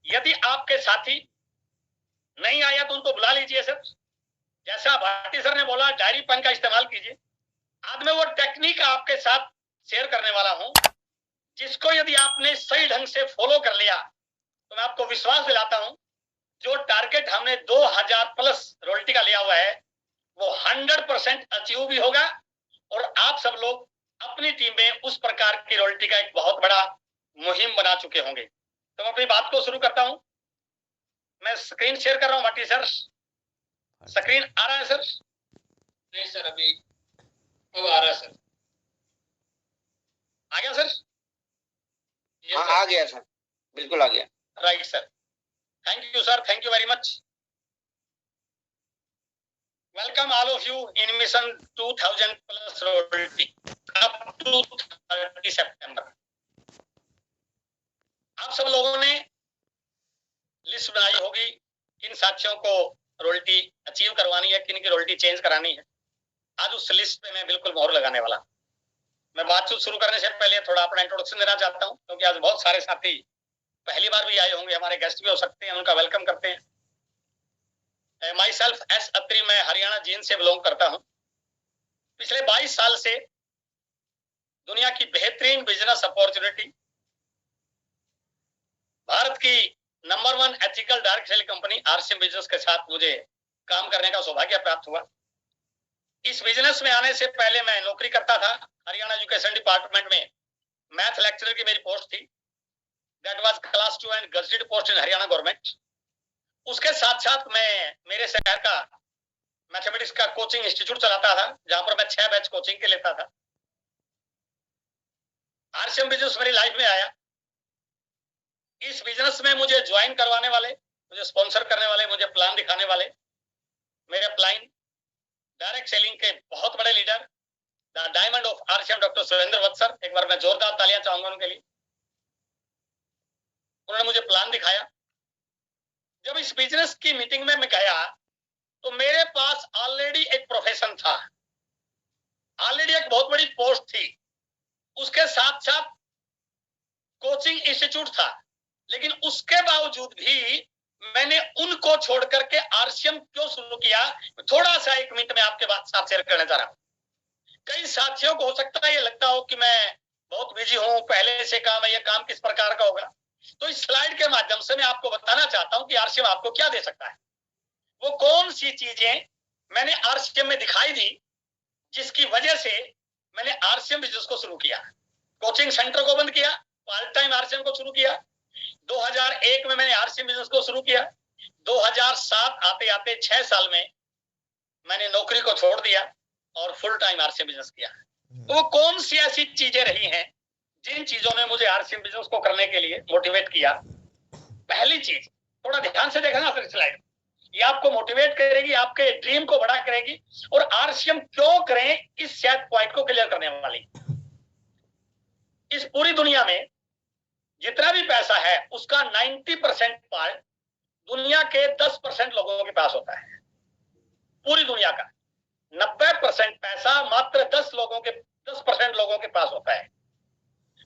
यदि आपके साथी नहीं आया तो उनको बुला लीजिए सर, जैसा भारती सर ने बोला डायरी पेन का इस्तेमाल कीजिए। आज मैं वो टेक्निक आपके साथ शेयर करने वाला हूं, जिसको यदि आपने सही ढंग से फॉलो कर लिया तो मैं आपको विश्वास दिलाता हूं, जो टारगेट हमने 2000 प्लस रॉयल्टी का लिया हुआ है वो 100% अचीव भी होगा, और आप सब लोग अपनी टीम में उस प्रकार की रॉयल्टी का एक बहुत बड़ा मुहिम बना चुके होंगे। तो मैं अपनी बात को शुरू करता हूं। मैं स्क्रीन शेयर कर रहा हूं माटी सर, स्क्रीन आ रहा है सर? नहीं सर, अभी अब आ रहा है सर। आ गया सर? हाँ आ गया सर, बिल्कुल आ गया। Right sir, thank you sir, thank you very much. Welcome all of you in mission 2000 plus royalty up to 30 सितंबर। आप सब लोगों ने लिस्ट बनाई होगी किन साथियों को रॉयल्टी अचीव करवानी है, किन की रॉयल्टी चेंज करानी है। आज उस लिस्ट पे मैं बिल्कुल मोहर लगाने वाला। मैं बातचीत शुरू करने से पहले थोड़ा अपना इंट्रोडक्शन देना चाहता हूं, क्योंकि आज बहुत सारे साथी पहली बार भी आए होंगे, हमारे गेस्ट भी हो सकते हैं, उनका वेलकम करते हैं। माई सेल्फ एस अत्री, मैं हरियाणा जींद से बिलोंग करता हूं। पिछले 22 साल से दुनिया की बेहतरीन बिजनेस अपॉर्चुनिटी, भारत की number 1 ethical direct sell company RCM business के साथ मुझे काम करने का सौभाग्य प्राप्त हुआ। इस बिजनेस में आने से पहले मैं नौकरी करता था हरियाणा एजुकेशन डिपार्टमेंट में, मैथ लेक्चरर की मेरी पोस्ट थी। That was class 2 and gazetted post in Haryana government. उसके साथ साथ मैं मेरे शहर का मैथमेटिक्स का कोचिंग इंस्टीट्यूट चलाता था, जहां पर मैं 6 बैच कोचिंग के लेता था। आरसीएम बिजनेस मेरी लाइफ में आया। इस बिजनेस में मुझे ज्वाइन करवाने वाले, मुझे स्पॉन्सर करने वाले, मुझे प्लान दिखाने वाले मेरे प्लान डायरेक्ट सेलिंग के बहुत बड़े leader, the diamond of RCM, doctor Surendra Vats sir. एक बार मैं जोरदार तालियां चाहूंगा उनके लिए। उन्होंने मुझे प्लान दिखाया। जब इस बिजनेस की मीटिंग में मैं गया तो मेरे पास ऑलरेडी एक प्रोफेशन था, ऑलरेडी एक बहुत बड़ी पोस्ट थी, उसके साथ साथ कोचिंग इंस्टीट्यूट था। लेकिन उसके बावजूद भी मैंने उनको छोड़ करके आरसीएम क्यों शुरू किया, थोड़ा सा 1 मिनट में आपके बात साथ शेयर करने जा रहा हूं। कई साथियों को हो सकता है ये लगता हो कि मैं बहुत बिजी हूं, पहले से काम है, ये काम किस प्रकार का होगा। तो इस स्लाइड के माध्यम से मैं आपको बताना चाहता हूं कि आरसीएम आपको क्या दे सकता है। वो कौन सी चीजें मैंने आरसीएम में दिखाई दी जिसकी वजह से मैंने आरसीएम बिजनेस को शुरू किया। कोचिंग सेंटर को बंद किया, पार्ट टाइम आरसीएम को शुरू किया। 2001 में मैंने आरसीएम बिजनेस को शुरू किया। 2007 आते आते 6 साल में मैंने नौकरी को छोड़ दिया और फुल टाइम आरसीएम बिजनेस किया। तो वो कौन सी ऐसी चीजें रही हैं जिन चीजों ने मुझे आरसीएम बिजनेस को करने के लिए मोटिवेट किया। पहली चीज, थोड़ा ध्यान से देखना सर स्लाइड, ये आपको मोटिवेट करेगी, आपके ड्रीम को बड़ा करेगी, और आरसीएम क्यों करें इस शायद पॉइंट को क्लियर करने वाली। इस पूरी दुनिया में जितना भी पैसा है उसका 90% पार्ट दुनिया के 10% लोगों के पास होता है। पूरी दुनिया का 90% पैसा मात्र 10% लोगों के पास होता है,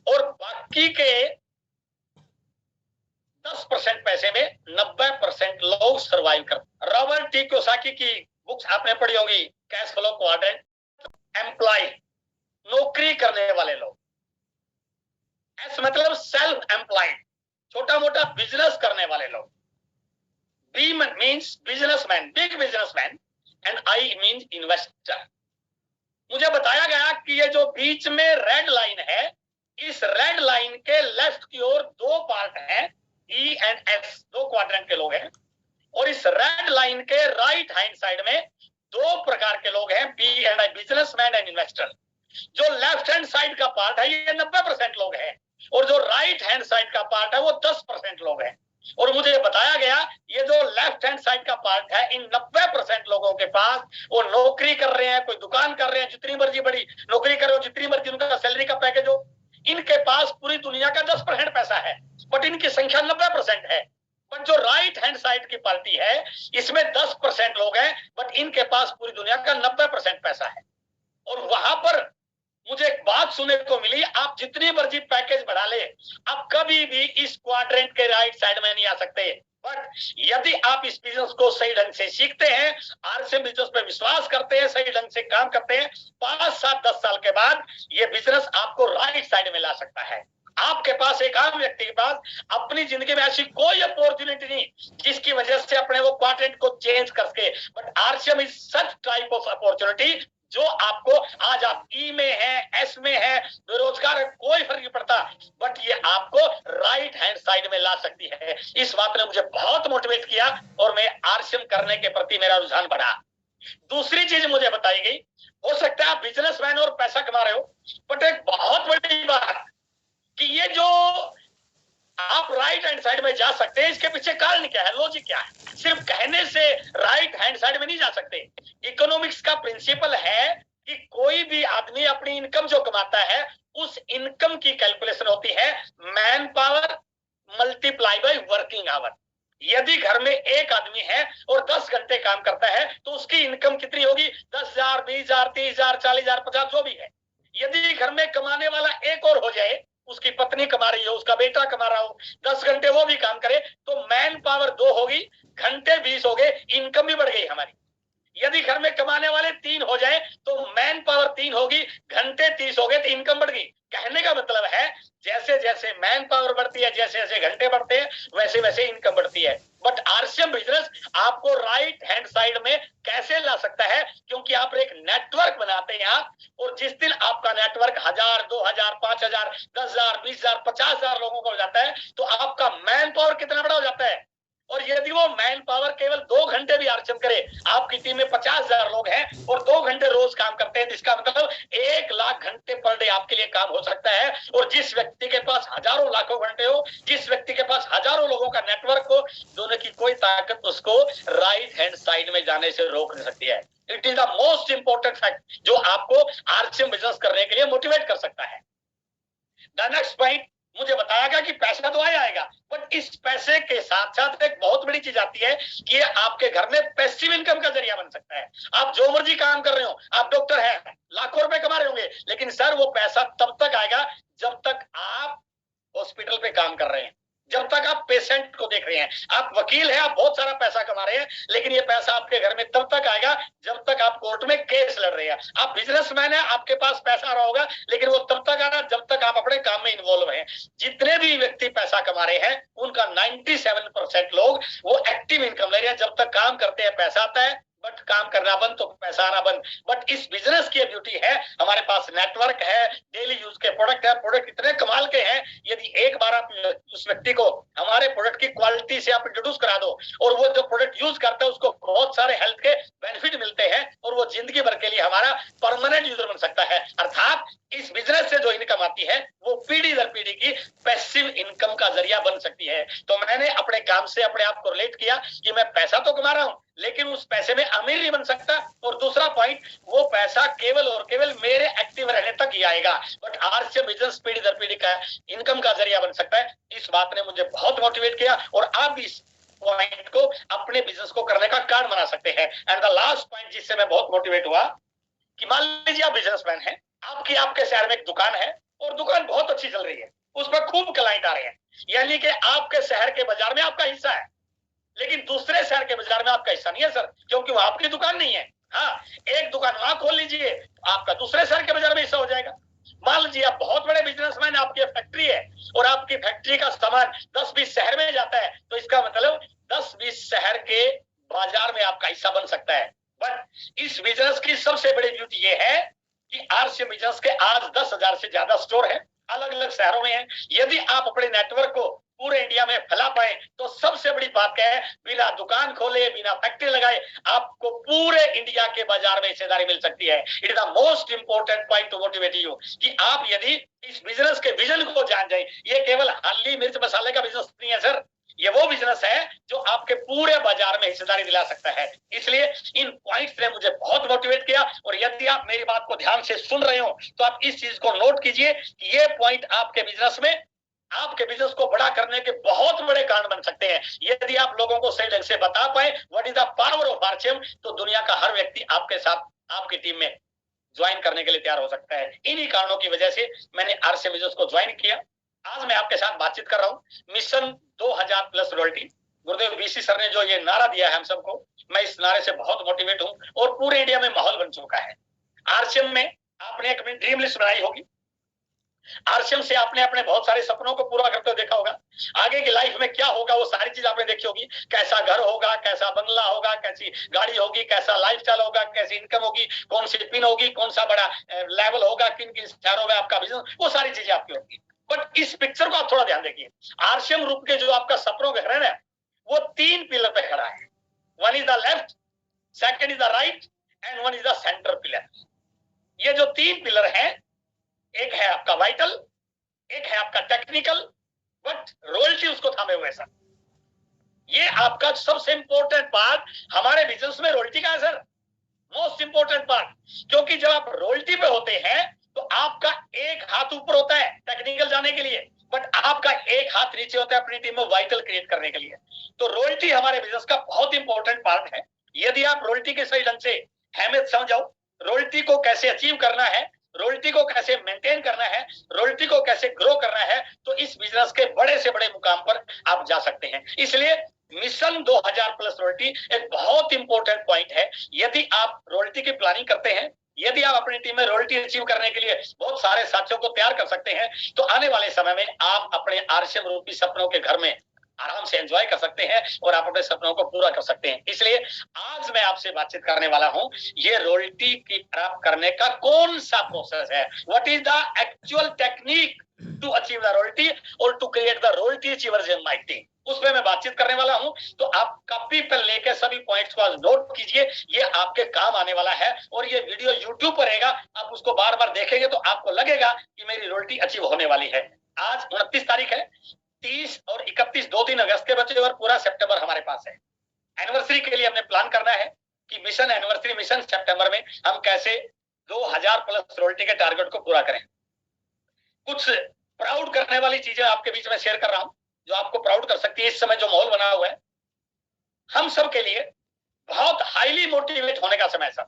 और बाकी के 10% पैसे में 90% लोग सर्वाइव करते। रॉबर्ट टी कियोसाकी की बुक्स आपने पढ़ी होंगी, कैश फ्लो क्वाड्रेंट। एम्प्लॉय, नौकरी करने वाले लोग, एस मतलब सेल्फ एम्प्लॉयड, छोटा मोटा बिजनेस करने वाले लोग। B means businessman, big businessman, and I means investor. मुझे बताया गया कि ये जो बीच में रेड लाइन है, इस रेड लाइन के लेफ्ट की ओर 2 पार्ट हैं, ई एंड एफ, 2 क्वाड्रेंट के लोग हैं, और इस रेड लाइन के राइट हैंड साइड में 2 प्रकार के लोग हैं, B and I, businessman and investor. जो लेफ्ट हैंड साइड का पार्ट है ये 90% लोग हैं, और जो राइट हैंड साइड का पार्ट है वो 10% लोग हैं। और मुझे बताया गया ये जो लेफ्ट हैंड साइड का पार्ट है, इन 90% लोगों के पास वो नौकरी कर रहे हैं, कोई दुकान कर रहे हैं, जितनी मर्जी बड़ी नौकरी करे हो, जितनी मर्जी उनका सैलरी का पैकेज हो, इनके पास पूरी दुनिया का 10% पैसा है, बट इनकी संख्या 90% है। बट जो राइट हैंड साइड की पार्टी है, इसमें 10% लोग हैं, बट इनके पास पूरी दुनिया का 90% पैसा है। और वहां पर मुझे एक बात सुनने को मिली, आप जितनी मर्जी पैकेज बढ़ा ले, आप कभी भी इस क्वाड्रेंट के राइट साइड में नहीं आ सकते। बट यदि आप इस बिजनेस को सही ढंग से सीखते हैं, आरसीएम बिजनेस पे विश्वास करते हैं, सही ढंग से काम करते हैं, 5, 7, 10 साल के बाद ये बिजनेस आपको राइट साइड में ला सकता है। आपके पास, एक आम व्यक्ति के पास अपनी जिंदगी में ऐसी कोई अपॉर्चुनिटी नहीं जिसकी वजह से अपने वो क्वाड्रेंट को चेंज करके, but RCM is such type of opportunity जो आपको, आज आप ई में है, एस में है, बेरोजगार है, कोई फर्क नहीं पड़ता, बट ये आपको राइट हैंड साइड में ला सकती है। इस बात ने मुझे बहुत मोटिवेट किया और मैं आरसीएम करने के प्रति मेरा रुझान बढ़ा। दूसरी चीज मुझे बताई गई, हो सकता है आप बिजनेसमैन और पैसा कमा रहे हो, बट एक बहुत बड़ी बात कि ये जो आप राइट हैंड साइड में जा सकते हैं, इसके पीछे कारण क्या है, लॉजिक क्या है? सिर्फ कहने से राइट हैंड साइड में नहीं जा सकते। इकोनॉमिक्स का प्रिंसिपल है कि कोई भी आदमी अपनी इनकम जो कमाता है, उस इनकम की कैलकुलेशन होती है man power multiply by working hour. यदि घर में एक आदमी है और 10 घंटे काम करता है तो उसकी इनकम कितनी होगी? 10,000, 20,000, 30,000, 40,000, 50, जो भी है। यदि घर में कमाने वाला एक और हो जाए, उसकी पत्नी कमा रही हो, उसका बेटा कमा रहा हो, 10 घंटे वो भी काम करे, तो मैन पावर 2 होगी, घंटे 20 हो गए, इनकम भी बढ़ गई हमारी। यदि घर में कमाने वाले 3 हो जाए तो मैन पावर 3 होगी, घंटे 30 हो गए, तो इनकम बढ़ गई। कहने का मतलब है, जैसे जैसे मैन पावर बढ़ती है, जैसे जैसे घंटे बढ़ते हैं, वैसे वैसे इनकम बढ़ती है। बट आरसीएम बिजनेस आपको राइट हैंड साइड में कैसे ला सकता है? क्योंकि आप एक नेटवर्क बनाते हैं यहाँ, और जिस दिन आपका नेटवर्क 1000, 2000, 5000, 10,000, 20,000, 50,000 लोगों का हो जाता है, तो आपका मैन पावर कितना बड़ा हो जाता है। और यदि वो मैन पावर केवल 2 घंटे भी आरक्षण करे, आपकी टीम में 50,000 लोग हैं और 2 घंटे रोज काम करते हैं, जिसका मतलब 1 लाख घंटे पर डे आपके लिए काम हो सकता है। और जिस व्यक्ति के पास हजारों लाखों घंटे हो, जिस व्यक्ति के पास हजारों लोगों का नेटवर्क हो, दोनों की कोई ताकत उसको राइट हैंड साइड में जाने से रोक नहीं सकती है। It is the most important fact जो आपको आरसीएम बिजनेस करने के लिए मोटिवेट कर सकता है। द नेक्स्ट पॉइंट, मुझे बताया गया कि पैसा तो आएगा, बट इस पैसे के साथ साथ एक बहुत बड़ी चीज आती है कि ये आपके घर में पैसिव इनकम का जरिया बन सकता है। आप जो मर्जी काम कर रहे हो, आप डॉक्टर हैं, लाखों रुपए कमा रहे होंगे, लेकिन सर वो पैसा तब तक आएगा जब तक आप हॉस्पिटल पे काम कर रहे हैं, जब तक आप पेशेंट को देख रहे हैं। आप वकील हैं, आप बहुत सारा पैसा कमा रहे हैं, लेकिन ये पैसा आपके घर में तब तक आएगा जब तक आप कोर्ट में केस लड़ रहे हैं। आप बिजनेसमैन हैं, आपके पास पैसा आ रहा होगा, लेकिन वो तब तक आ रहा जब तक आप अपने काम में इन्वॉल्व हैं। जितने भी व्यक्ति पैसा कमा रहे हैं, उनका 97% लोग वो एक्टिव इनकम ले रहे हैं। जब तक काम करते हैं पैसा आता है, बट काम करना बंद तो पैसा आना बंद। बट इस बिजनेस की ब्यूटी है, हमारे पास नेटवर्क है, डेली यूज के प्रोडक्ट है, प्रोडक्ट इतने कमाल के हैं, यदि एक बार आप उस व्यक्ति को हमारे प्रोडक्ट की क्वालिटी से आप इंट्रोड्यूस करा दो, और वो जो प्रोडक्ट यूज करता है उसको बहुत सारे हेल्थ के बेनिफिट मिलते हैं, और वो जिंदगी भर के लिए हमारा परमानेंट यूजर बन सकता है। अर्थात इस बिजनेस से जो इनकम आती है वो पीढ़ी दर पीढ़ी की पैसिव इनकम का जरिया बन सकती है। तो मैंने अपने काम से अपने आप को रिलेट किया कि मैं पैसा तो कमा रहा हूं, लेकिन उस पैसे में अमीर नहीं बन सकता। और दूसरा पॉइंट, वो पैसा केवल और केवल मेरे एक्टिव रहने तक ही आएगा, बट आरसीएम बिजनेस पीढ़ी दर पीढ़ी का इनकम का जरिया बन सकता है। इस बात ने मुझे बहुत मोटिवेट किया, और आप भी इस पॉइंट को अपने बिजनेस को करने का कारण बना सकते हैं। एंड द लास्ट पॉइंट जिससे मैं बहुत मोटिवेट हुआ, कि मान लीजिए आप बिजनेसमैन हैं, आपके शहर में एक दुकान है, और दुकान बहुत अच्छी चल रही है, उस पर खूब क्लाइंट आ रहे हैं, यानी कि आपके शहर के बाजार में आपका हिस्सा है, लेकिन दूसरे शहर के बाजार में आपका हिस्सा नहीं है सर, क्योंकि वहां आपकी दुकान नहीं है। हाँ, एक दुकान वहां खोल लीजिए, आपका दूसरे शहर के बाजार में हिस्सा हो जाएगा। मान लीजिए आप बहुत बड़े बिजनेसमैन, आपकी फैक्ट्री है, और आपकी फैक्ट्री का सामान 10-20 शहर में जाता है, तो इसका मतलब 10-20 शहर के बाजार में आपका हिस्सा बन सकता है। बट इस बिजनेस की सबसे बड़ी ब्यूटी ये है कि आरसीएम बिजनेस के आज 10,000 से ज्यादा स्टोर है, अलग अलग शहरों में है। यदि आप अपने नेटवर्क को पूरे इंडिया में फैला पाए, तो सबसे बड़ी बात क्या है, बिना दुकान खोले, बिना फैक्ट्री लगाए, आपको पूरे इंडिया के बाजार में हिस्सेदारी मिल सकती है। It is the most important point two motivate you, कि आप यदि इस बिजनेस के विजन को जान जाए, ये केवल हल्दी मिर्च मसाले का बिजनेस नहीं है सर, ये वो बिजनेस है जो आपके पूरे बाजार में हिस्सेदारी दिला सकता है। इसलिए इन पॉइंट्स ने मुझे बहुत मोटिवेट किया, और यदि आप मेरी बात को ध्यान से सुन रहे हो, तो आप इस चीज को नोट कीजिए कि ये पॉइंट आपके बिजनेस में, आपके बिजनेस को बड़ा करने के बहुत बड़े कारण बन सकते हैं। यदि आप लोगों को सही ढंग से बता पाए what is the power of RCM, तो दुनिया का हर व्यक्ति आपके साथ, आपकी टीम में ज्वाइन करने के लिए तैयार हो सकता है। इन्हीं कारणों की वजह से मैंने आरसीएम बिजनेस को ज्वाइन किया। आज मैं आपके साथ बातचीत कर रहा हूं मिशन 2000 प्लस रॉयल्टी। गुरुदेव बीसी सर ने जो ये नारा दिया है हम सबको, मैं इस नारे से बहुत मोटिवेट हूं और पूरे इंडिया में माहौल बन चुका है। आरसीएम में आपने एक अपनी ड्रीम लिस्ट बनाई होगी, आरसीएम से आपने अपने बहुत सारे सपनों को पूरा करते हुए देखा होगा। आगे की लाइफ में क्या होगा वो सारी चीज आपने देखी होगी, कैसा घर होगा, कैसा बंगला होगा, कैसी गाड़ी होगी, कैसा लाइफस्टाइल होगा, कैसी इनकम होगी, कौन सी पिन होगी, कौन सा बड़ा लेवल होगा, किन किन शहरों में आपका बिजनेस, वो सारी चीजें आपकी होगी। बट इस पिक्चर को आप थोड़ा ध्यान देखिए। आरसीएम ग्रुप के जो आपका सपनों का घर है वो 3 पिलर पे खड़ा है। One is the left, second is the right and one is the centre pillar. ये जो 3 पिलर है, एक है आपका वाइटल, एक है आपका टेक्निकल, बट रॉयल्टी उसको थामे हुए सर। ये आपका सबसे इंपॉर्टेंट पार्ट हमारे बिजनेस में रॉयल्टी का है सर, मोस्ट इंपॉर्टेंट पार्ट। क्योंकि जब आप रॉयल्टी पे होते हैं तो आपका एक हाथ ऊपर होता है टेक्निकल जाने के लिए, बट आपका एक हाथ नीचे होता है अपनी टीम में वाइटल क्रिएट करने के लिए। तो रॉयल्टी हमारे बिजनेस का बहुत इंपॉर्टेंट पार्ट है। यदि आप रॉयल्टी के सही ढंग से अहमियत समझाओ, रॉयल्टी को कैसे अचीव करना है, रॉयल्टी को कैसे मेंटेन करना है, रॉयल्टी को कैसे ग्रो करना है, तो इस बिजनेस के बड़े से बड़े मुकाम पर आप जा सकते हैं। इसलिए मिशन 2000 प्लस रॉयल्टी एक बहुत इंपॉर्टेंट पॉइंट है। यदि आप रॉयल्टी की प्लानिंग करते हैं, यदि आप अपनी टीम में रॉयल्टी अचीव करने के लिए बहुत सारे साथियों को तैयार कर सकते हैं, तो आने वाले समय में आप अपने आरसीएम रूपी सपनों के घर में आराम से एंजॉय कर सकते हैं और आप अपने सपनों को पूरा कर सकते हैं। इसलिए आज मैं आपसे बातचीत करने वाला हूं, ये रॉयल्टी की प्राप्त करने का कौन सा प्रोसेस है, what is the actual technique to achieve the royalty और to create the royalty achievers in my team, उसमें मैं बातचीत करने वाला हूं। तो आप कॉपी पर लेकर सभी पॉइंट्स को नोट कीजिए, ये आपके काम आने वाला है। और ये वीडियो यूट्यूब पर रहेगा, आप उसको बार बार देखेंगे तो आपको लगेगा कि मेरी रॉयल्टी अचीव होने वाली है। आज 29 तारीख है, 30 और 31 2 दिन अगस्त के बचे और पूरा सितंबर हमारे पास है। एनिवर्सरी के लिए हमने प्लान करना है कि मिशन एनिवर्सरी, मिशन सितंबर में हम कैसे 2000 प्लस रॉयल्टी के टारगेट को पूरा करें। कुछ प्राउड करने वाली चीजें आपके बीच में शेयर कर रहा हूं जो आपको प्राउड कर सकती है। इस समय जो माहौल बना हुआ है हम सब के लिए बहुत हाईली मोटिवेट होने का समय सर।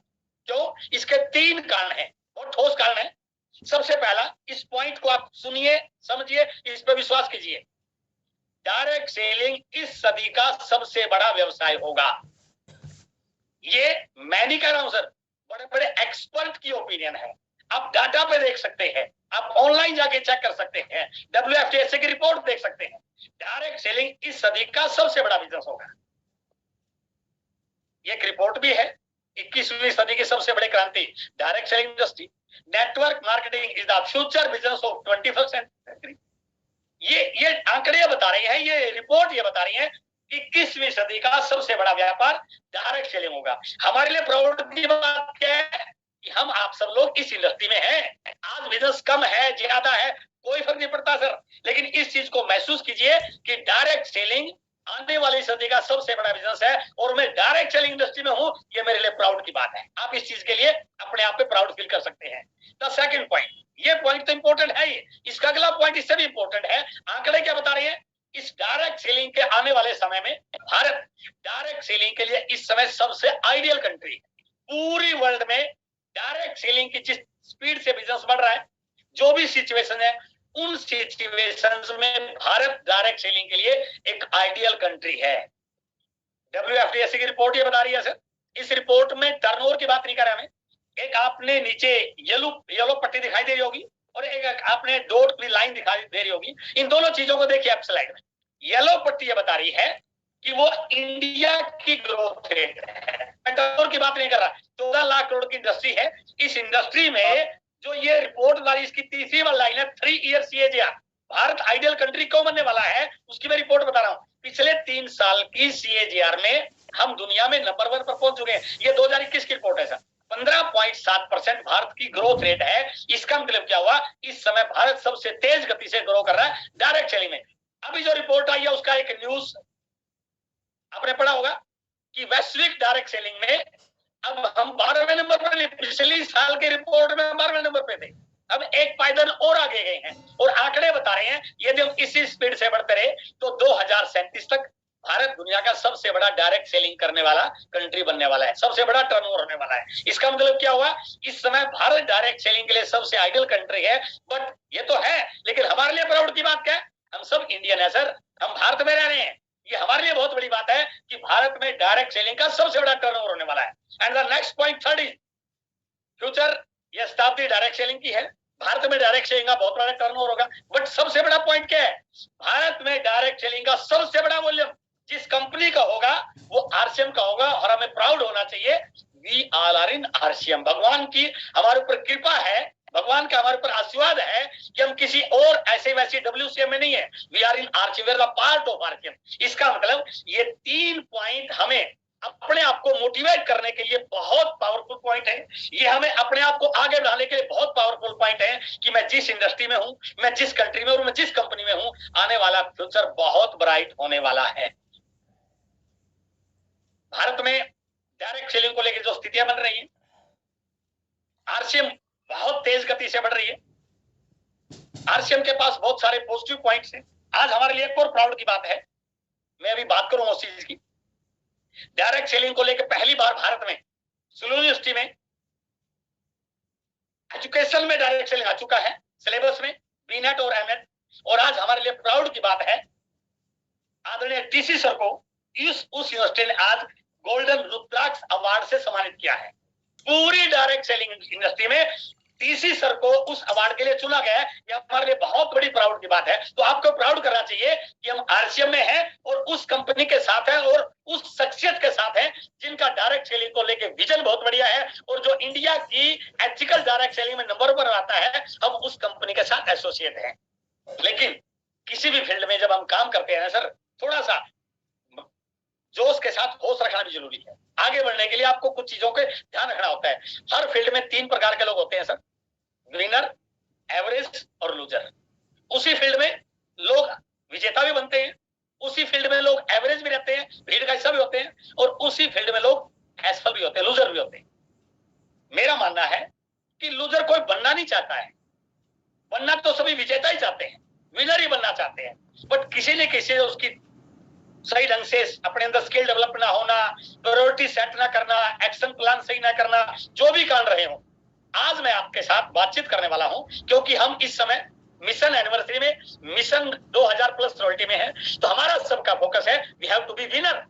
क्यों? इसके 3 कारण हैं, बहुत ठोस कारण है। सबसे पहला, इस पॉइंट को आप सुनिए, समझिए, इस पर विश्वास कीजिए। डायरेक्ट सेलिंग इस सदी का सबसे बड़ा व्यवसाय होगा। ये मैं नहीं कह रहा हूं सर, बड़े बड़े एक्सपर्ट की ओपिनियन है। आप डाटा पे देख सकते हैं, आप ऑनलाइन जाके चेक कर सकते हैं, WFTSA की रिपोर्ट देख सकते हैं। डायरेक्ट सेलिंग इस सदी का सबसे बड़ा बिजनेस होगा। ये एक रिपोर्ट भी है, 21वीं सदी की सबसे बड़ी क्रांति direct selling industry, network marketing is the future business of 21st century. ये आंकड़े बता रही हैं, ये रिपोर्ट ये बता रही है 21वीं सदी का सबसे बड़ा व्यापार डायरेक्ट सेलिंग होगा। हमारे लिए प्राउड की बात क्या है कि हम आप सब लोग इस इंडस्ट्री में हैं। आज बिजनेस कम है, ज्यादा है, कोई फर्क नहीं पड़ता सर, लेकिन इस चीज को महसूस कीजिए कि डायरेक्ट सेलिंग आने वाली सदी का सबसे बड़ा बिजनेस है और मैं डायरेक्ट सेलिंग इंडस्ट्री में हूं। ये मेरे लिए प्राउड की बात है। आप इस चीज के लिए अपने आप पे प्राउड फील कर सकते हैं। द सेकंड पॉइंट, ये पॉइंट तो इंपॉर्टेंट है ही, इसका अगला पॉइंट इससे भी इंपॉर्टेंट है। आंकड़े क्या बता रहे हैं? इस डायरेक्ट सेलिंग के आने वाले समय में भारत डायरेक्ट सेलिंग के लिए इस समय सबसे आइडियल कंट्री है। पूरी वर्ल्ड में डायरेक्ट सेलिंग की जिस स्पीड से बिजनेस बढ़ रहा है, जो भी सिचुएशन है, उन सिचुएशंस में भारत डायरेक्ट सेलिंग के लिए एक आइडियल कंट्री है। WFTSA की रिपोर्ट ये बता रही है सर। इस रिपोर्ट में टर्नओवर की बात नहीं कर रहा हमें। एक आपने नीचे येलो पट्टी दिखाई दे रही होगी और एक आपने डॉट की लाइन दिखाई दे रही होगी। इन दोनों चीजों को देखिए आप स्लाइड में। येलो पट्टी ये बता रही है कि वो इंडिया की ग्रोथ रेट है। मैं टर्नओवर की बात नहीं कर रहा। 14 लाख करोड़ की इंडस्ट्री है। इस इंडस्ट्री में जो ये रिपोर्ट वाली इसकी तीसरी वाली लाइन है 3 year CAGR, Bharat ideal country क्यों बनने वाला है उसकी मैं रिपोर्ट बता रहा हूं। पिछले 3 साल की CAGR में हम दुनिया में नंबर 1 पर पहुंच चुके हैं। ये 2021 की रिपोर्ट है सर। 15.7% भारत की ग्रोथ रेट है। इसका मतलब क्या हुआ? इस समय भारत सबसे तेज गति से ग्रो कर रहा है डायरेक्ट सेलिंग में। अभी जो रिपोर्ट आई है उसका एक न्यूज आपने पढ़ा होगा कि वैश्विक डायरेक्ट सेलिंग में अब हम 12वें नंबर पर नहीं, पिछली साल के रिपोर्ट में हम 12वें नंबर पे थे, अब एक पायदान और आगे गए हैं। और आंकड़े बता रहे हैं यदि हम इसी स्पीड से बढ़ते रहे तो 2037 तक भारत दुनिया का सबसे बड़ा डायरेक्ट सेलिंग करने वाला कंट्री बनने वाला है, सबसे बड़ा टर्नओवर होने वाला है। इसका मतलब क्या हुआ, इस समय भारत डायरेक्ट सेलिंग के लिए सबसे आइडियल कंट्री है। बट ये तो है, लेकिन हमारे लिए प्राउड की बात क्या है, हम सब इंडियन है सर, हम भारत में रह रहे हैं। ये हमारे लिए बहुत बड़ी बात है कि भारत में डायरेक्ट सेलिंग का सबसे बड़ा टर्नओवर होने वाला है। And the next point third is future, ये शताब्दी डायरेक्ट सेलिंग की है। भारत में डायरेक्ट सेलिंग का बहुत बड़ा टर्नओवर होगा। बट सबसे बड़ा पॉइंट क्या है, भारत में डायरेक्ट सेलिंग का सबसे बड़ा वॉल्यूम जिस कंपनी का होगा वो आरसीएम का होगा। और हमें प्राउड होना चाहिए, we all are in RCM. भगवान की हमारे ऊपर कृपा है, भगवान का हमारे ऊपर आशीर्वाद है कि हम किसी और ऐसे वैसे डब्ल्यूसीएम में नहीं है, we are in RCM, we are the part of RCM. इसका मतलब ये 3 पॉइंट हमें अपने आप को मोटिवेट करने के लिए बहुत पावरफुल पॉइंट है। ये हमें अपने आप को आगे बढ़ाने के लिए बहुत पावरफुल पॉइंट है कि मैं जिस इंडस्ट्री में हूं, मैं जिस कंट्री में और मैं जिस कंपनी में हूं, आने वाला फ्यूचर बहुत ब्राइट होने वाला है। भारत में डायरेक्ट सेलिंग को लेकर जो स्थितियां बन रही है, आरसीएम बहुत तेज गति से बढ़ रही है, आरसीएम के पास बहुत सारे पॉजिटिव पॉइंट्स हैं। आज हमारे लिए एक और प्राउड की बात है, मैं अभी बात करूंगा उस चीज की। डायरेक्ट सेलिंग को लेकर पहली बार भारत में सुलू यूनिवर्सिटी में एजुकेशन में डायरेक्ट सेलिंग आ चुका है, सिलेबस में बीनेट और एमनेट। और आज हमारे लिए प्राउड की बात है, आदरणीय टीसी सर को उस यूनिवर्सिटी ने आज गोल्डन रुद्राक्ष अवार्ड से सम्मानित किया है। पूरी डायरेक्ट सेलिंग इंडस्ट्री में टीसी सर को उस अवार्ड के लिए चुना गया है। यह हमारे लिए बहुत बड़ी प्राउड की बात है। तो आपको प्राउड करना चाहिए कि हम आरसीएम में हैं और उस कंपनी के साथ हैं और उस शख्सियत के साथ हैं जिनका डायरेक्ट सेलिंग को लेकर विजन बहुत बढ़िया है और जो इंडिया की एथिकल डायरेक्ट सेलिंग में नंबर पर आता है, हम उस कंपनी के साथ एसोसिएट हैं। लेकिन किसी भी फील्ड में जब हम काम करते हैं सर, थोड़ा सा जोश के साथ होश रखना भी जरूरी है। आगे बढ़ने के लिए आपको कुछ चीजों के ध्यान रखना होता है। हर फील्ड में 3 प्रकार के लोग होते हैं सर, विनर, एवरेज और लूजर। उसी फील्ड में लोग विजेता भी बनते हैं, उसी फील्ड में लोग एवरेज भी रहते हैं, भीड़ का हिस्सा भी होते हैं, और उसी फील्ड में लोग असफल भी होते हैं, लूजर भी होते हैं। मेरा मानना है कि लूजर कोई बनना नहीं चाहता है, बनना तो सभी विजेता ही चाहते हैं, विनर ही बनना चाहते हैं। बट किसी न किसी उसकी सही ढंग से अपने अंदर स्किल डेवलप ना होना, प्रायोरिटी सेट ना करना, एक्शन प्लान सही ना करना, जो भी कारण रहे हो, आज मैं आपके साथ बातचीत करने वाला हूं क्योंकि हम इस समय मिशन एनिवर्सरी में, मिशन 2000 प्लस रॉयल्टी में है। तो हमारा सबका फोकस है, we have to be winner.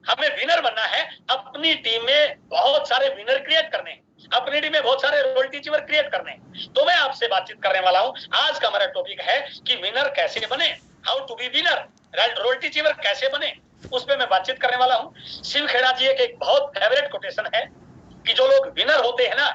हमें विनर बनना है, अपनी टीम में बहुत सारे विनर क्रिएट करने हैं, अपनी टीम में बहुत सारे रॉयल्टी अचीवर क्रिएट करने हैं। तो मैं आपसे बातचीत करने वाला हूं। आज का हमारा टॉपिक है कि विनर कैसे बने, how to be winner, royalty achiever कैसे बने, उस पर मैं बातचीत करने वाला हूं। शिव खेड़ा जी एक बहुत फेवरेट कोटेशन है कि जो लोग विनर होते हैं ना,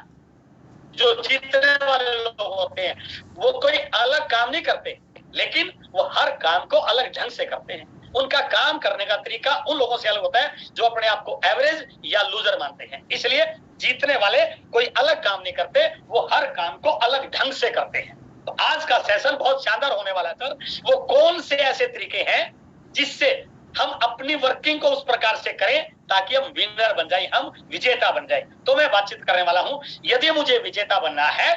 जो जीतने वाले लोग होते हैं, वो कोई अलग काम नहीं करते, लेकिन वो हर काम को अलग ढंग से करते हैं। उनका काम करने का तरीका उन लोगों से अलग होता है जो अपने आप को एवरेज या लूजर मानते हैं। इसलिए जीतने वाले कोई अलग काम नहीं करते, वो हर काम को अलग ढंग से करते हैं। तो आज का सेशन बहुत शानदार होने वाला है सर। वो कौन से ऐसे तरीके हैं जिससे हम अपनी वर्किंग को उस प्रकार से करें ताकि हम विनर बन जाए, हम विजेता बन जाए। तो मैं बातचीत करने वाला हूं। यदि मुझे विजेता बनना है